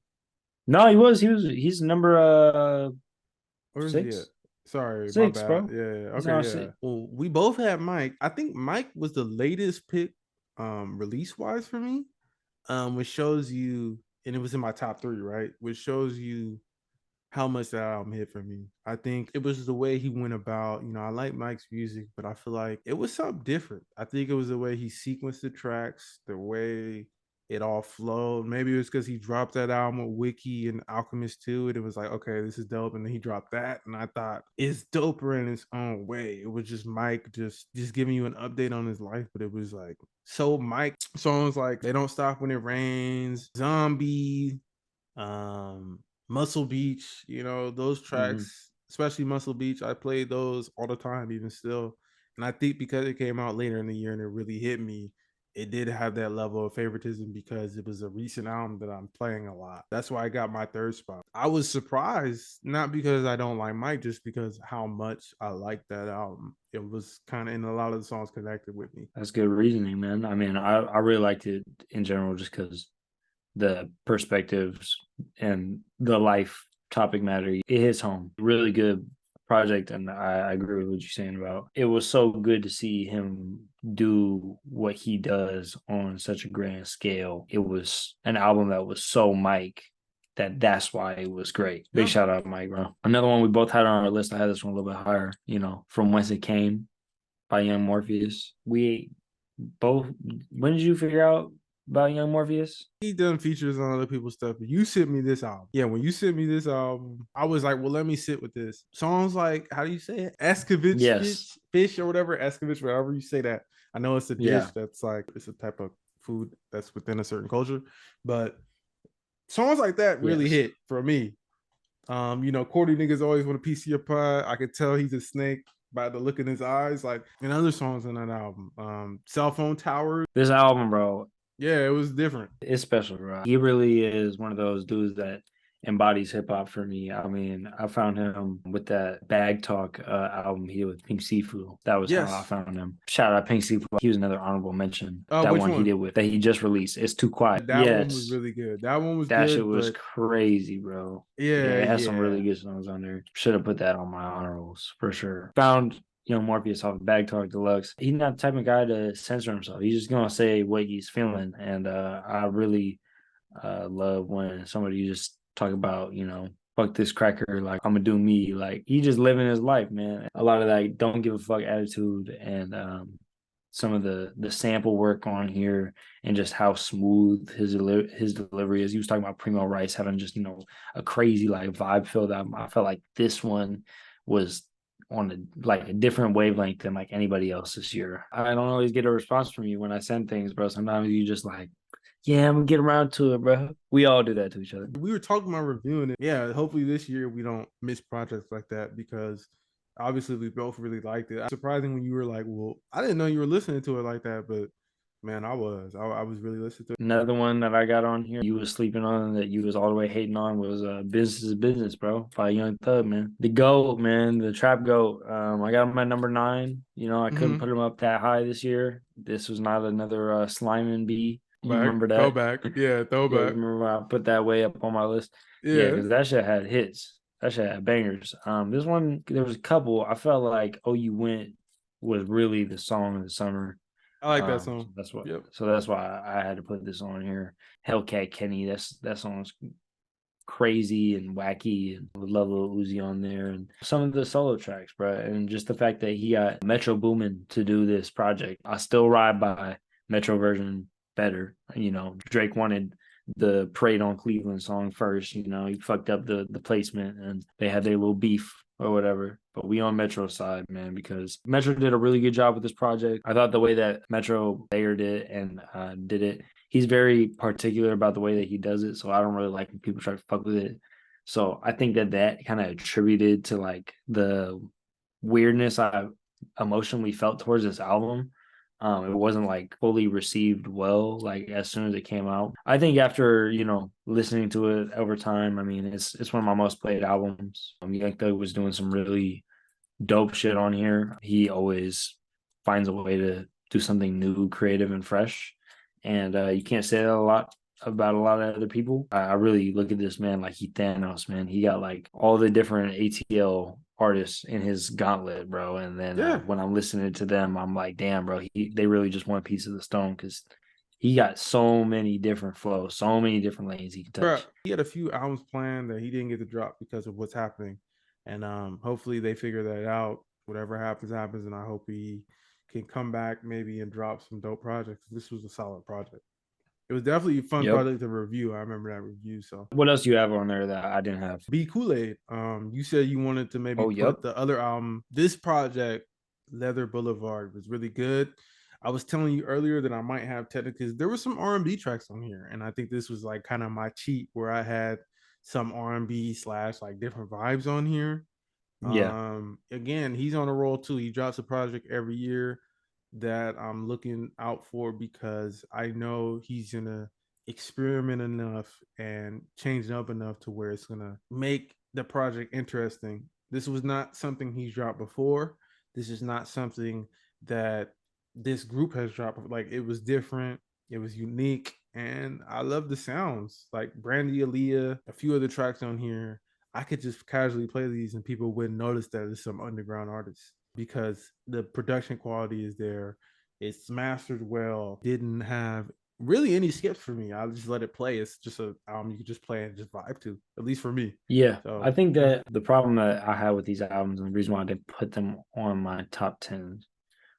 No, he's number Where's he at? six, Sorry, my six, bad. bro. Yeah, He's okay, on yeah. six. Well, we both had Mike. I think Mike was the latest pick, release wise for me. Which shows you, and it was in my top three, right? Which shows you how much that album hit for me. I think it was the way he went about, I like Mike's music, but I feel like it was something different. I think it was the way he sequenced the tracks, the way it all flowed. Maybe it was because he dropped that album with Wiki and Alchemist too. And it was like, okay, this is dope. And then he dropped that. And I thought it's doper in its own way. It was just Mike just giving you an update on his life, but it was like so Mike songs like They Don't Stop When It Rains, Zombie, um Muscle Beach, those Mm-hmm. tracks, especially Muscle Beach, I played those all the time, even still. And I think because it came out later in the year and it really hit me, it did have that level of favoritism because it was a recent album that I'm playing a lot. That's why I got my third spot. I was surprised, not because I don't like Mike, just because how much I liked that album. It was kind of, in a lot of the songs connected with me. That's good reasoning, man. I mean, I really liked it in general just because the perspectives and the life topic matter. It hits home. Really good project, and I agree with what you're saying about it. Was so good to see him do what he does on such a grand scale. It was an album that was so Mike that's why it was great. Big Yeah. shout out, Mike, bro. Another one we both had on our list. I had this one a little bit higher, From Whence It Came by Young Morpheus. We both, when did you figure out about Young Morpheus? He done features on other people's stuff, but you sent me this album. Yeah, when you sent me this album, I was like, well, let me sit with this. Songs like, how do you say it? Escovitch Yes. fish or whatever, Escovitch, whatever you say that. I know it's a Yeah. dish that's like, it's a type of food that's within a certain culture, but songs like that really Yes. hit for me. Cordy niggas always want a piece of your pie. I could tell he's a snake by the look in his eyes. Like, and other songs on that album, Cell Phone Towers. This album, bro, Yeah, it was different. it's special, bro. He really is one of those dudes that embodies hip hop for me. I mean, I found him with that Bag Talk album he did with Pink Seafood. That was how I Yes. found him. Shout out Pink Seafood. He was another honorable mention. That Which one he one? did with that he just released. It's Too Quiet. That one was Yes. really good. That one was That shit good, was but crazy, bro. Yeah, yeah, it has some yeah. really good songs on there. Should have put that on my honorables for sure. Found Morpheus off of Bag Talk Deluxe. He's not the type of guy to censor himself. He's just gonna say what he's feeling, and I really love when somebody just talk about fuck this cracker, like I'm gonna do me, like he just living his life, man. A lot of that don't give a fuck attitude, and some of the sample work on here and just how smooth his delivery is. He was talking about Primo Rice having just a crazy like vibe filled album. I felt like this one was on a different wavelength than like anybody else this year. I don't always get a response from you when I send things, bro. Sometimes you just like, yeah, I'm gonna get around to it, bro. We all do that to each other. We were talking about reviewing it. Yeah, hopefully this year we don't miss projects like that because obviously we both really liked it. Surprising when you were like, well, I didn't know you were listening to it like that, but man, I was. I was really listening to it. Another one that I got on here, you was sleeping on that you was all the way hating on was Business is Business, bro, by Young Thug, man. The GOAT, man, the trap GOAT. I got him at number 9. I couldn't Mm-hmm. put him up that high this year. This was not another Slime and B. You remember that? Throwback. Yeah, Yeah, you throwback. remember I put that way up on my list? Yeah, Yeah. because that shit had hits. That shit had bangers. This one, there was a couple. I felt like Oh You Went was really the song of the summer. I like that So song. that's what. Yep. So that's why I had to put this on here. Hellcat Kenny. That song's crazy and wacky, and with Level Uzi on there and some of the solo tracks, bro. And just the fact that he got Metro Boomin to do this project. I still ride by Metro version better. Drake wanted the Parade on Cleveland song first. He fucked up the placement and they had their little beef or whatever. But we on Metro's side, man, because Metro did a really good job with this project. I thought the way that Metro layered it and did it, he's very particular about the way that he does it. So I don't really like when people try to fuck with it. So I think that kind of attributed to like the weirdness I emotionally felt towards this album. It wasn't like fully received well, like as soon as it came out. I think after listening to it over time, I mean, it's one of my most played albums. Young Thug was doing some really dope shit on here. He always finds a way to do something new, creative, and fresh. And you can't say that a lot about a lot of other people. I really look at this man like he Thanos, man. He got like all the different ATL artists in his gauntlet, bro. And then Yeah, when I'm listening to them, I'm like, damn, bro, they really just want a piece of the stone because he got so many different flows, so many different lanes he can bro. touch. He had a few albums planned that he didn't get to drop because of what's happening, and hopefully they figure that out. Whatever happens, happens, and I hope he can come back maybe and drop some dope projects. This was a solid project. It was definitely a fun Yep. project to review. I remember that review. So What else do you have on there that I didn't have? B Kool-Aid. You said you wanted to maybe Oh, put yep. the other album. This project, Leather Boulevard, was really good. I was telling you earlier that I might have technically there were some R&B tracks on here, and I think this was like kind of my cheat where I had some R&B slash like different vibes on here. Yeah. Again, he's on a roll too. He drops a project every year that I'm looking out for because I know he's gonna experiment enough and change it up enough to where it's gonna make the project interesting. This was not something he's dropped before. This is not something that this group has dropped. Like it was different, it was unique, and I love the sounds. Like Brandy Aaliyah, a few other tracks on here. I could just casually play these and people wouldn't notice that it's some underground artists because the production quality is there. It's mastered well. Didn't have really any skips for me. I just let it play. It's just a album you can just play and just vibe to, at least for me. Yeah, I So think yeah, that the problem that I had with these albums and the reason why I didn't put them on my top 10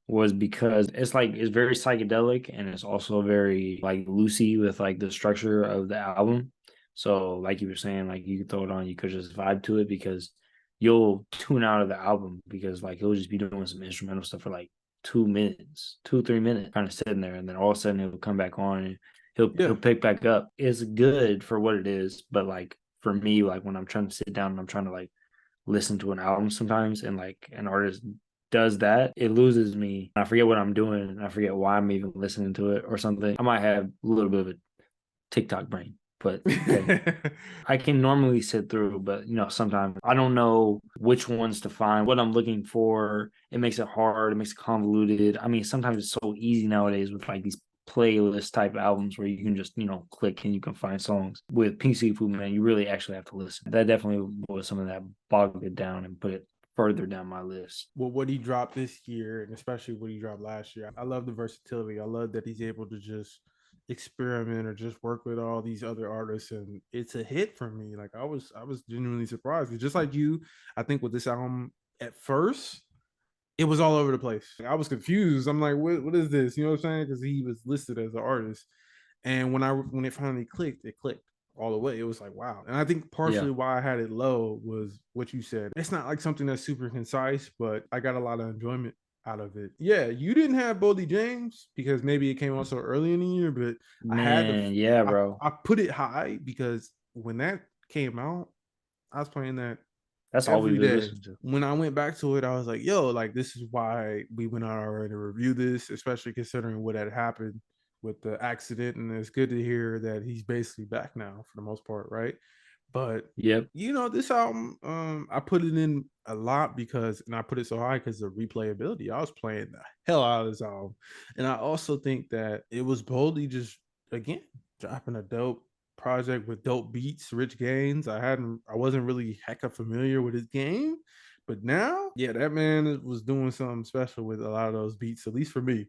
was because it's very psychedelic and it's also very like loosey with like the structure of the album. So like you were saying, like you could throw it on, you could just vibe to it because you'll tune out of the album because like he'll just be doing some instrumental stuff for like 2 minutes, 2, 3 minutes, kind of sitting there, and then all of a sudden he'll come back on and he'll yeah, pick back up. It's good for what it is, but like for me, like when I'm trying to sit down and I'm trying to like listen to an album sometimes and like an artist does that, it loses me. I forget what I'm doing. I forget why I'm even listening to it or something. I might have a little bit of a TikTok brain, but hey, I can normally sit through, but sometimes I don't know which ones to find, what I'm looking for. It makes it hard, it makes it convoluted. I mean, sometimes it's so easy nowadays with like these playlist type albums where you can just, click and you can find songs. With Pink Seafood, man, you really actually have to listen. That definitely was some of that bogged it down and put it further down my list. well, what he dropped this year, and especially what he dropped last year, I love the versatility. I love that he's able to just experiment or just work with all these other artists, and it's a hit for me. Like I was genuinely surprised. Just like you, I think with this album at first, it was all over the place. I was confused. I'm like, what is this? You know what I'm saying? Because he was listed as an artist, and when it finally clicked, it clicked all the way. It was like, wow. And I think Yeah. partially why I had it low was what you said. It's not like something that's super concise, but I got a lot of enjoyment out of it. Yeah, you didn't have Boldy James because maybe it came out so early in the year, but I had to Man, yeah, I, bro. I put it high because when that came out, I was playing that That's all we every was day. listening to. When I went back to it, I was like, yo, like this is why we went out already to review this, especially considering what had happened with the accident. And it's good to hear that he's basically back now for the most part, right? But Yep. this album, I put it in a lot because, and I put it so high because of replayability. I was playing the hell out of this album, and I also think that it was boldly just again dropping a dope project with dope beats, Rich Gaines. I wasn't really hecka familiar with his game, but now, yeah, that man was doing something special with a lot of those beats, at least for me.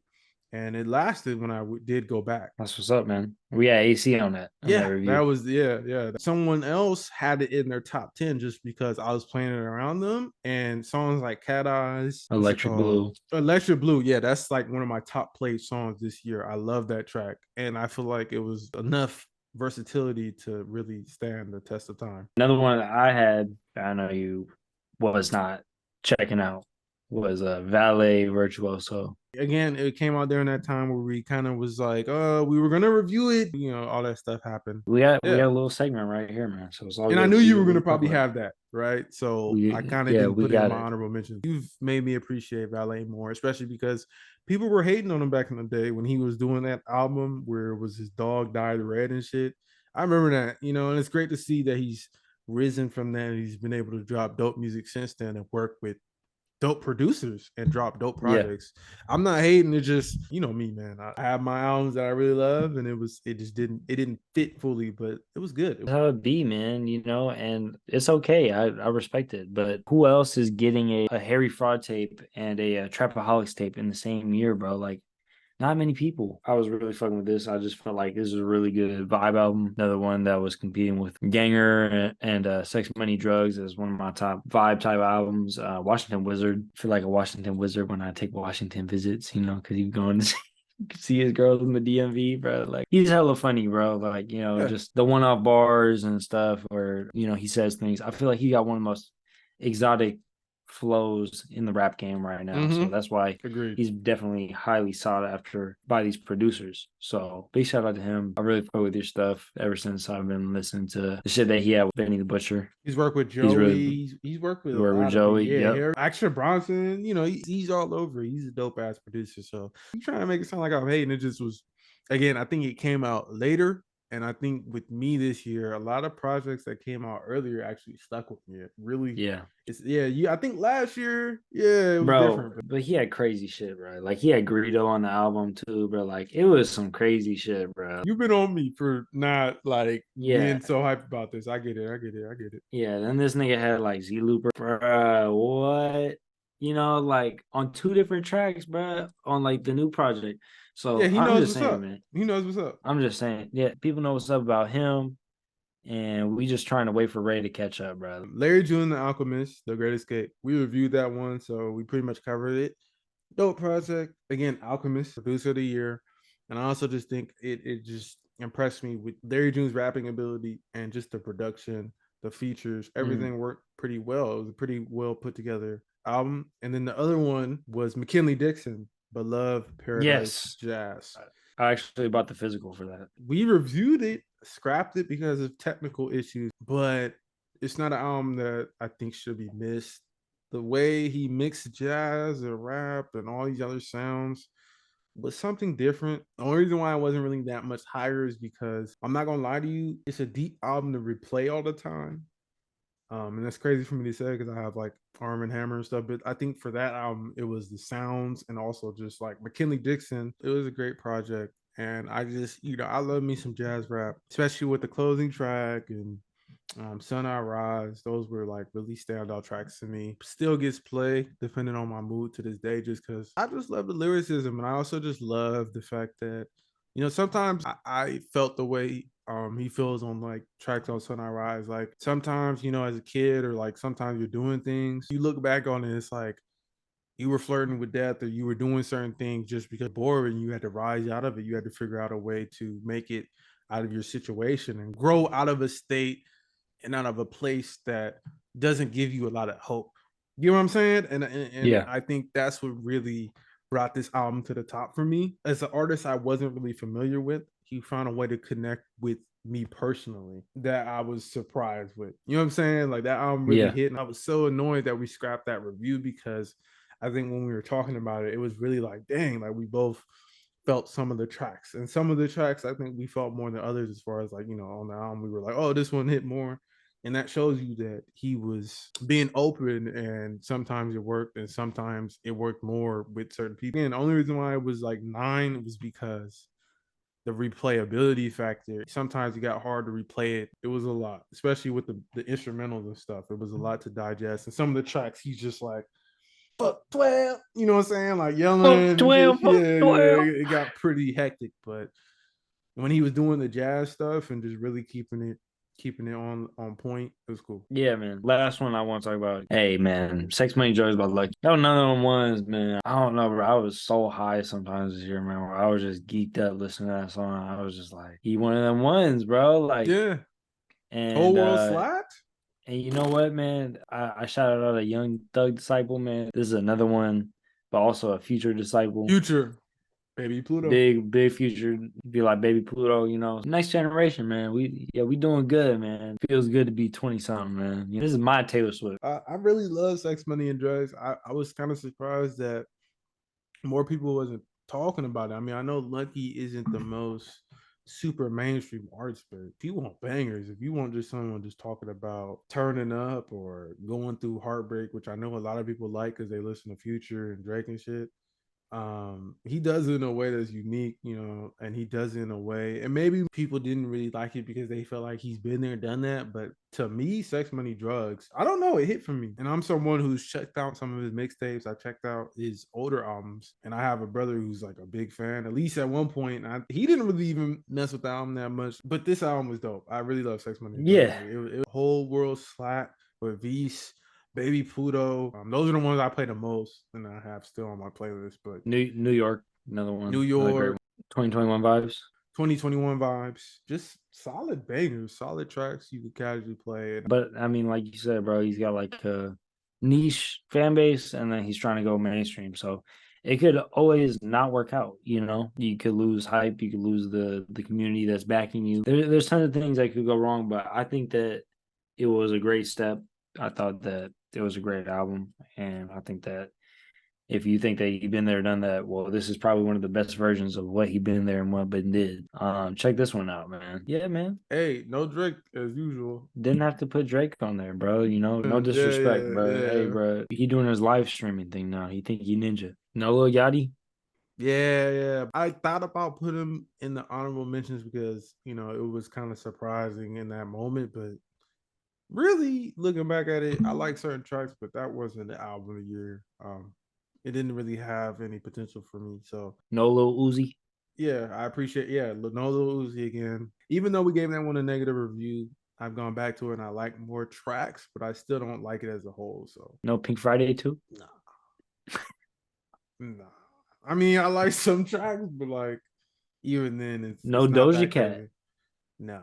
and it lasted when I did go back. That's what's up, man. We had AC on that Yeah, that review. was yeah. Someone else had it in their top 10 just because I was playing it around them. And songs like Cat Eyes, what's it Electric called? Blue. Electric Blue. Yeah, that's like one of my top played songs this year. I love that track. And I feel like it was enough versatility to really stand the test of time. Another one that I had, I know you was not checking out, was a Valet Virtuoso. Again, it came out during that time where we kind of was like, we were gonna review it. All that stuff happened. We Yeah. got a little segment right here, man. So it's all And I knew good. you were gonna We talk probably about it. have that, right? So I kind of didn't We put it in got my it. honorable mention. You've made me appreciate Valet more, especially because people were hating on him back in the day when he was doing that album where it was his dog dyed red and shit. I remember that, and it's great to see that he's risen from that. He's been able to drop dope music since then and work with dope producers and drop dope Yeah. projects. I'm not hating. It just, me, man. I have my albums that I really love, and it didn't fit fully, but it was good. That's how it be, man, and it's okay. I respect it. But who else is getting a Harry Fraud tape and a Trapaholics tape in the same year, bro? Like, not many people. I was really fucking with this. I just felt like this was a really good vibe album. Another one that was competing with Ganger and Sex Money Drugs as one of my top vibe type albums. Washington Wizard. I feel like a Washington Wizard when I take Washington visits, because he's going to see his girls in the DMV, bro. Like he's hella funny, bro. Like, Yeah. just the one-off bars and stuff where, he says things. I feel like he got one of the most exotic flows in the rap game right now. So Mm-hmm. that's why Agreed. he's definitely highly sought after by these producers. So big shout out to him. I really fuck with your stuff ever since I've been listening to the shit that he had with Benny the Butcher. He's worked with He's really Joey. He's worked with a worked with lot of people. Joey. Yeah, Yep. Harry, Action Bronson. He's all over. He's a dope ass producer. So you trying to make it sound like I'm hating. It just was. Again, I think it came out later, and I think with me this year, a lot of projects that came out earlier actually stuck with me. It really, Yeah. it's yeah. I think last year, yeah, it was Bro, different. But but he had crazy shit, bro. Like he had Greedo on the album too, bro. Like it was some crazy shit, bro. you've been on me for not like Yeah. being so hyped about this. I get it. I get it. I get it. Yeah. Then this nigga had like Z Looper, bro. What? Like on two different tracks, bro, on like the new project. Yeah, So he I'm knows just what's saying, up. man. He knows what's up. I'm just saying, yeah, people know what's up about him, and we just trying to wait for Ray to catch up, bro. Larry June, The Alchemist, The Great Escape. We reviewed that one, so we pretty much covered it. Dope project. Again, Alchemist, producer of the year. And I also just think it just impressed me with Larry June's rapping ability and just the production, the features, Mm. everything worked pretty well. It was a pretty well put together album. And then the other one was McKinley Dixon, Beloved Paradise Yes, Jazz. I actually bought the physical for that. We reviewed it, scrapped it because of technical issues, but it's not an album that I think should be missed. The way he mixed jazz and rap and all these other sounds was something different. The only reason why I wasn't really that much higher is because I'm not gonna lie to you, it's a deep album to replay all the time. And that's crazy for me to say because I have like Arm and Hammer and stuff. But I think for that album, it was the sounds and also just like McKinley Dixon. It was a great project. And I just, I love me some jazz rap, especially with the closing track and Sun I Rise. Those were like really standout tracks to me. Still gets play depending on my mood to this day, just because I just love the lyricism. And I also just love the fact that, sometimes I felt the way he feels on like tracks on Sun I Rise. Like sometimes, as a kid or like sometimes you're doing things, you look back on it, it's like you were flirting with death or you were doing certain things just because bored and you had to rise out of it. You had to figure out a way to make it out of your situation and grow out of a state and out of a place that doesn't give you a lot of hope. You know what I'm saying? And Yeah, I think that's what really brought this album to the top for me. As an artist I wasn't really familiar with, he found a way to connect with me personally that I was surprised with. You know what I'm saying? Like that album really yeah, hit. And I was so annoyed that we scrapped that review because I think when we were talking about it, it was really like, dang, like we both felt some of the tracks. And some of the tracks I think we felt more than others as far as like, on the album, we were like, oh, this one hit more. And that shows you that he was being open and sometimes it worked and sometimes it worked more with certain people. And the only reason why it was like 9 was because the replayability factor. Sometimes it got hard to replay it. It was a lot, especially with the instrumentals and stuff. It was a lot to digest. And some of the tracks, he's just like, fuck 12. You know what I'm saying? Like Fuck yelling and shit. 12, fuck Yeah, yeah. 12. It got pretty hectic, but when he was doing the jazz stuff and just really keeping it on point, it was cool. Yeah, man. Last one I want to talk about. Hey, man. Sex Money Drugs by Lucky. That was none of them ones, man. I don't know, bro. I was so high sometimes this year, man. Where I was just geeked up listening to that song. I was just like, he one of them ones, bro. Like, Yeah. Whole and world slide? and you know what, man? I shouted out a young thug disciple, man. This is another one, but also a future disciple. Future. Baby Pluto. Big future, be like baby Pluto, Next generation, man. We doing good, man. Feels good to be 20 something, man. This is my Taylor Swift. I really love Sex, Money, and Drugs. I was kind of surprised that more people wasn't talking about it. I mean, I know Lucky isn't the most super mainstream artist, but if you want bangers, if you want just someone just talking about turning up or going through heartbreak, which I know a lot of people like because they listen to Future and Drake and shit, he does it in a way that's unique, and he does it in a way, and maybe people didn't really like it because they felt like he's been there, done that. But to me, Sex, Money, Drugs, I don't know, it hit for me. And I'm someone who's checked out some of his mixtapes. I checked out his older albums, and I have a brother who's like a big fan, at least at one point. He didn't really even mess with the album that much, but this album was dope. I really love Sex, Money, and Drugs. Yeah. Like it was whole world slap with V's, Baby Pluto. Those are the ones I play the most, and I have still on my playlist. But New York, another New one, another great York, one. 2021 vibes. 2021 vibes, just solid bangers, solid tracks you could casually play. But I mean, like you said, bro, he's got like a niche fan base, and then he's trying to go mainstream. So it could always not work out. You could lose hype, you could lose the community that's backing you. There's tons of things that could go wrong, but I think that it was a great step. I thought that it was a great album, and I think that if you think that he been there, done that, well, this is probably one of the best versions of what he been there and what been did. Check this one out, man. Yeah, man. Hey, no Drake as usual. Didn't have to put Drake on there, bro. No Yeah, disrespect, yeah, bro. Hey, yeah. bro, he doing his live streaming thing now. He think he ninja. No Lil Yachty. Yeah, yeah. I thought about putting him in the honorable mentions because, it was kind of surprising in that moment. But really, looking back at it, I like certain tracks, but that wasn't the album of the year. It didn't really have any potential for me. So No Lil Uzi. yeah, I appreciate. Yeah, no Lil Uzi again. Even though we gave that one a negative review, I've gone back to it and I like more tracks, but I still don't like it as a whole. So No Pink Friday too. nah, nah. I mean, I like some tracks, but like even then, it's No it's not Doja that Cat. crazy. Nah.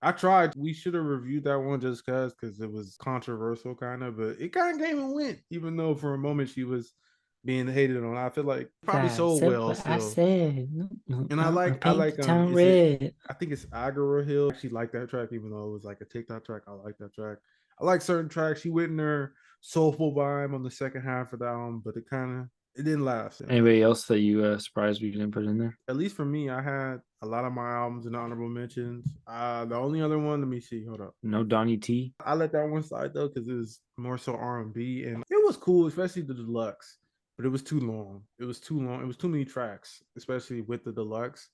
I tried. We should have reviewed that one just because it was controversial, kind of, but it kind of came and went. Even though for a moment she was being hated on, I feel like probably I sold said well what I still. said. And I I paint the like town is it red. I think it's Agora Hill. I actually like that track, even though it was like a TikTok track. I like that track. I like certain tracks. She went in her soulful vibe on the second half of the album, but it didn't last. Anybody else that you surprised we didn't put in there? At least for me, I had a lot of my albums in honorable mentions. The only other one, let me see, hold up. No Donnie T. I let that one slide though because it was more so R&B, and it was cool, especially the deluxe. But it was too long. It was too long. It was too many tracks, especially with the deluxe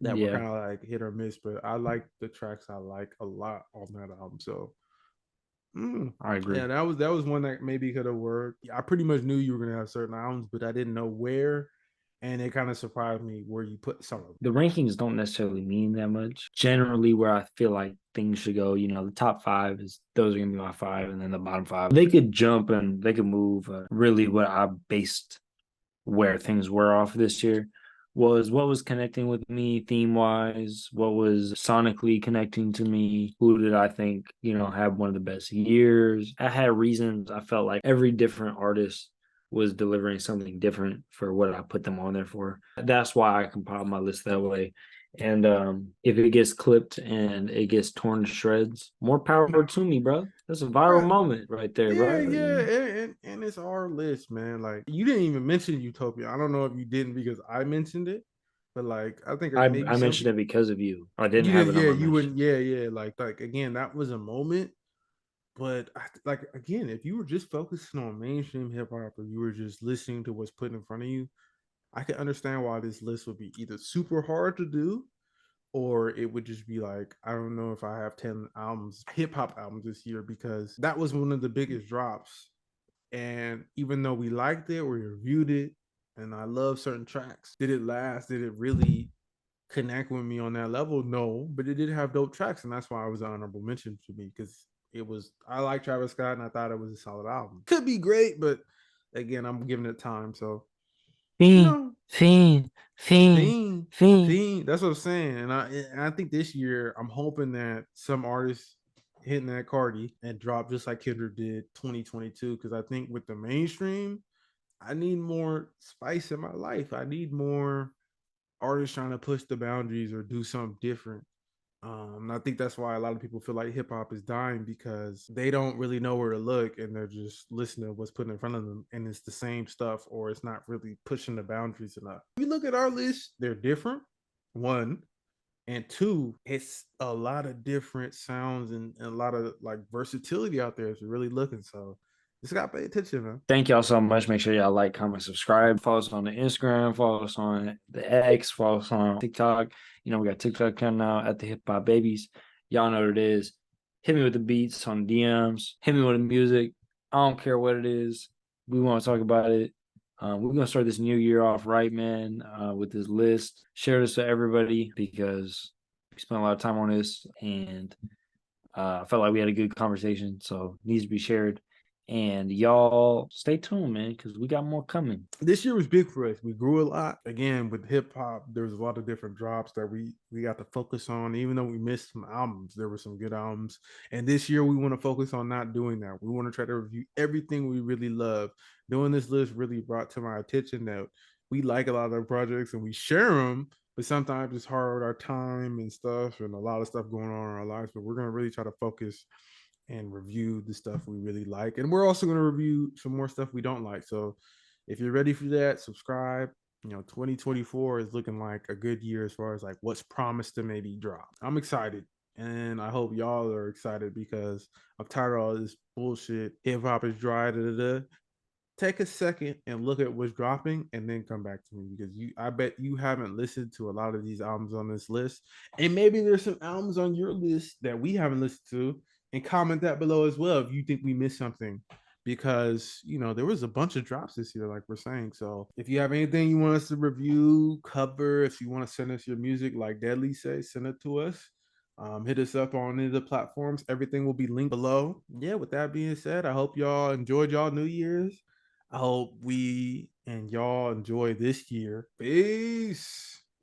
that were Yeah, kind of like hit or miss. But I like the tracks I like a lot on that album. So I yeah, agree. that was one that maybe could have worked. I pretty much knew you were gonna have certain albums, but I didn't know where, and it kind of surprised me where you put some of them. The rankings don't necessarily mean that much. Generally, where I feel like things should go, the top five is those are gonna be my five, and then the bottom five they could jump and they could move. Really, what I based where things were off this year was what was connecting with me theme wise, what was sonically connecting to me, who did I think, had one of the best years. I had reasons. I felt like every different artist was delivering something different for what I put them on there for. That's why I compiled my list that way. And if it gets clipped and it gets torn to shreds, more power to me, bro. That's a viral Right. moment right there, Yeah, bro. yeah, and it's our list, man. Like you didn't even mention Utopia. I don't know if you didn't because I mentioned it, but like I think I maybe I some mentioned people it because of you. I didn't you have didn't. it on Yeah, my you mention. wouldn't. Yeah, yeah. Like again, that was a moment. But like again, if you were just focusing on mainstream hip hop or you were just listening to what's put in front of you, I can understand why this list would be either super hard to do or it would just be like, I don't know if I have 10 albums, hip hop albums this year, because that was one of the biggest drops And even though we liked it, we reviewed it, and I love certain tracks, did it last? Did it really connect with me on that level? No, but it did have dope tracks, and that's why it was an honorable mention to me because it was. I like Travis Scott, and I thought it was a solid album. Could be great, but again, I'm giving it time. So you Fiend, know, fiend, fiend, Fiend, fiend. Fiend. That's what I'm saying. And I think this year I'm hoping that some artists hitting that Cardi and drop just like Kendrick did 2022. Because I think with the mainstream, I need more spice in my life. I need more artists trying to push the boundaries or do something different. And I think that's why a lot of people feel like hip hop is dying because they don't really know where to look and they're just listening to what's put in front of them and it's the same stuff or it's not really pushing the boundaries enough. If you look at our list, they're different. One, and two, it's a lot of different sounds and a lot of like versatility out there if you're really looking. So just gotta pay attention, man. Thank y'all so much. Make sure y'all like, comment, subscribe. Follow us on the Instagram. Follow us on the X. Follow us on TikTok. You know, we got TikTok coming out at the Hip Hop Babies. Y'all know what it is. Hit me with the beats on DMs. Hit me with the music. I don't care what it is. We want to talk about it. We're gonna start this new year off right, man. With this list. Share this to everybody because we spent a lot of time on this, and I felt like we had a good conversation, so it needs to be shared. And y'all stay tuned, man, because we got more coming. This year was big for us. We grew a lot. Again, with hip hop, there was a lot of different drops that we got to focus on. Even though we missed some albums, there were some good albums. And this year, we want to focus on not doing that. We want to try to review everything we really love. Doing this list really brought to my attention that we like a lot of the projects and we share them, but sometimes it's hard with our time and stuff and a lot of stuff going on in our lives. But we're gonna really try to focus and review the stuff we really like. And we're also going to review some more stuff we don't like. So if you're ready for that, subscribe. 2024 is looking like a good year as far as like what's promised to maybe drop. I'm excited. And I hope y'all are excited because I'm tired of all this bullshit. Hip hop is dry. Da, da, da. Take a second and look at what's dropping and then come back to me because I bet you haven't listened to a lot of these albums on this list. And maybe there's some albums on your list that we haven't listened to, and comment that below as well if you think we missed something because there was a bunch of drops this year like we're saying. So if you have anything you want us to review, cover, if you want to send us your music like Deadly say, send it to us. Hit us up on any of the platforms. Everything will be linked below. Yeah, with that being said, I hope y'all enjoyed y'all New Year's. I hope we and y'all enjoy this year. Peace.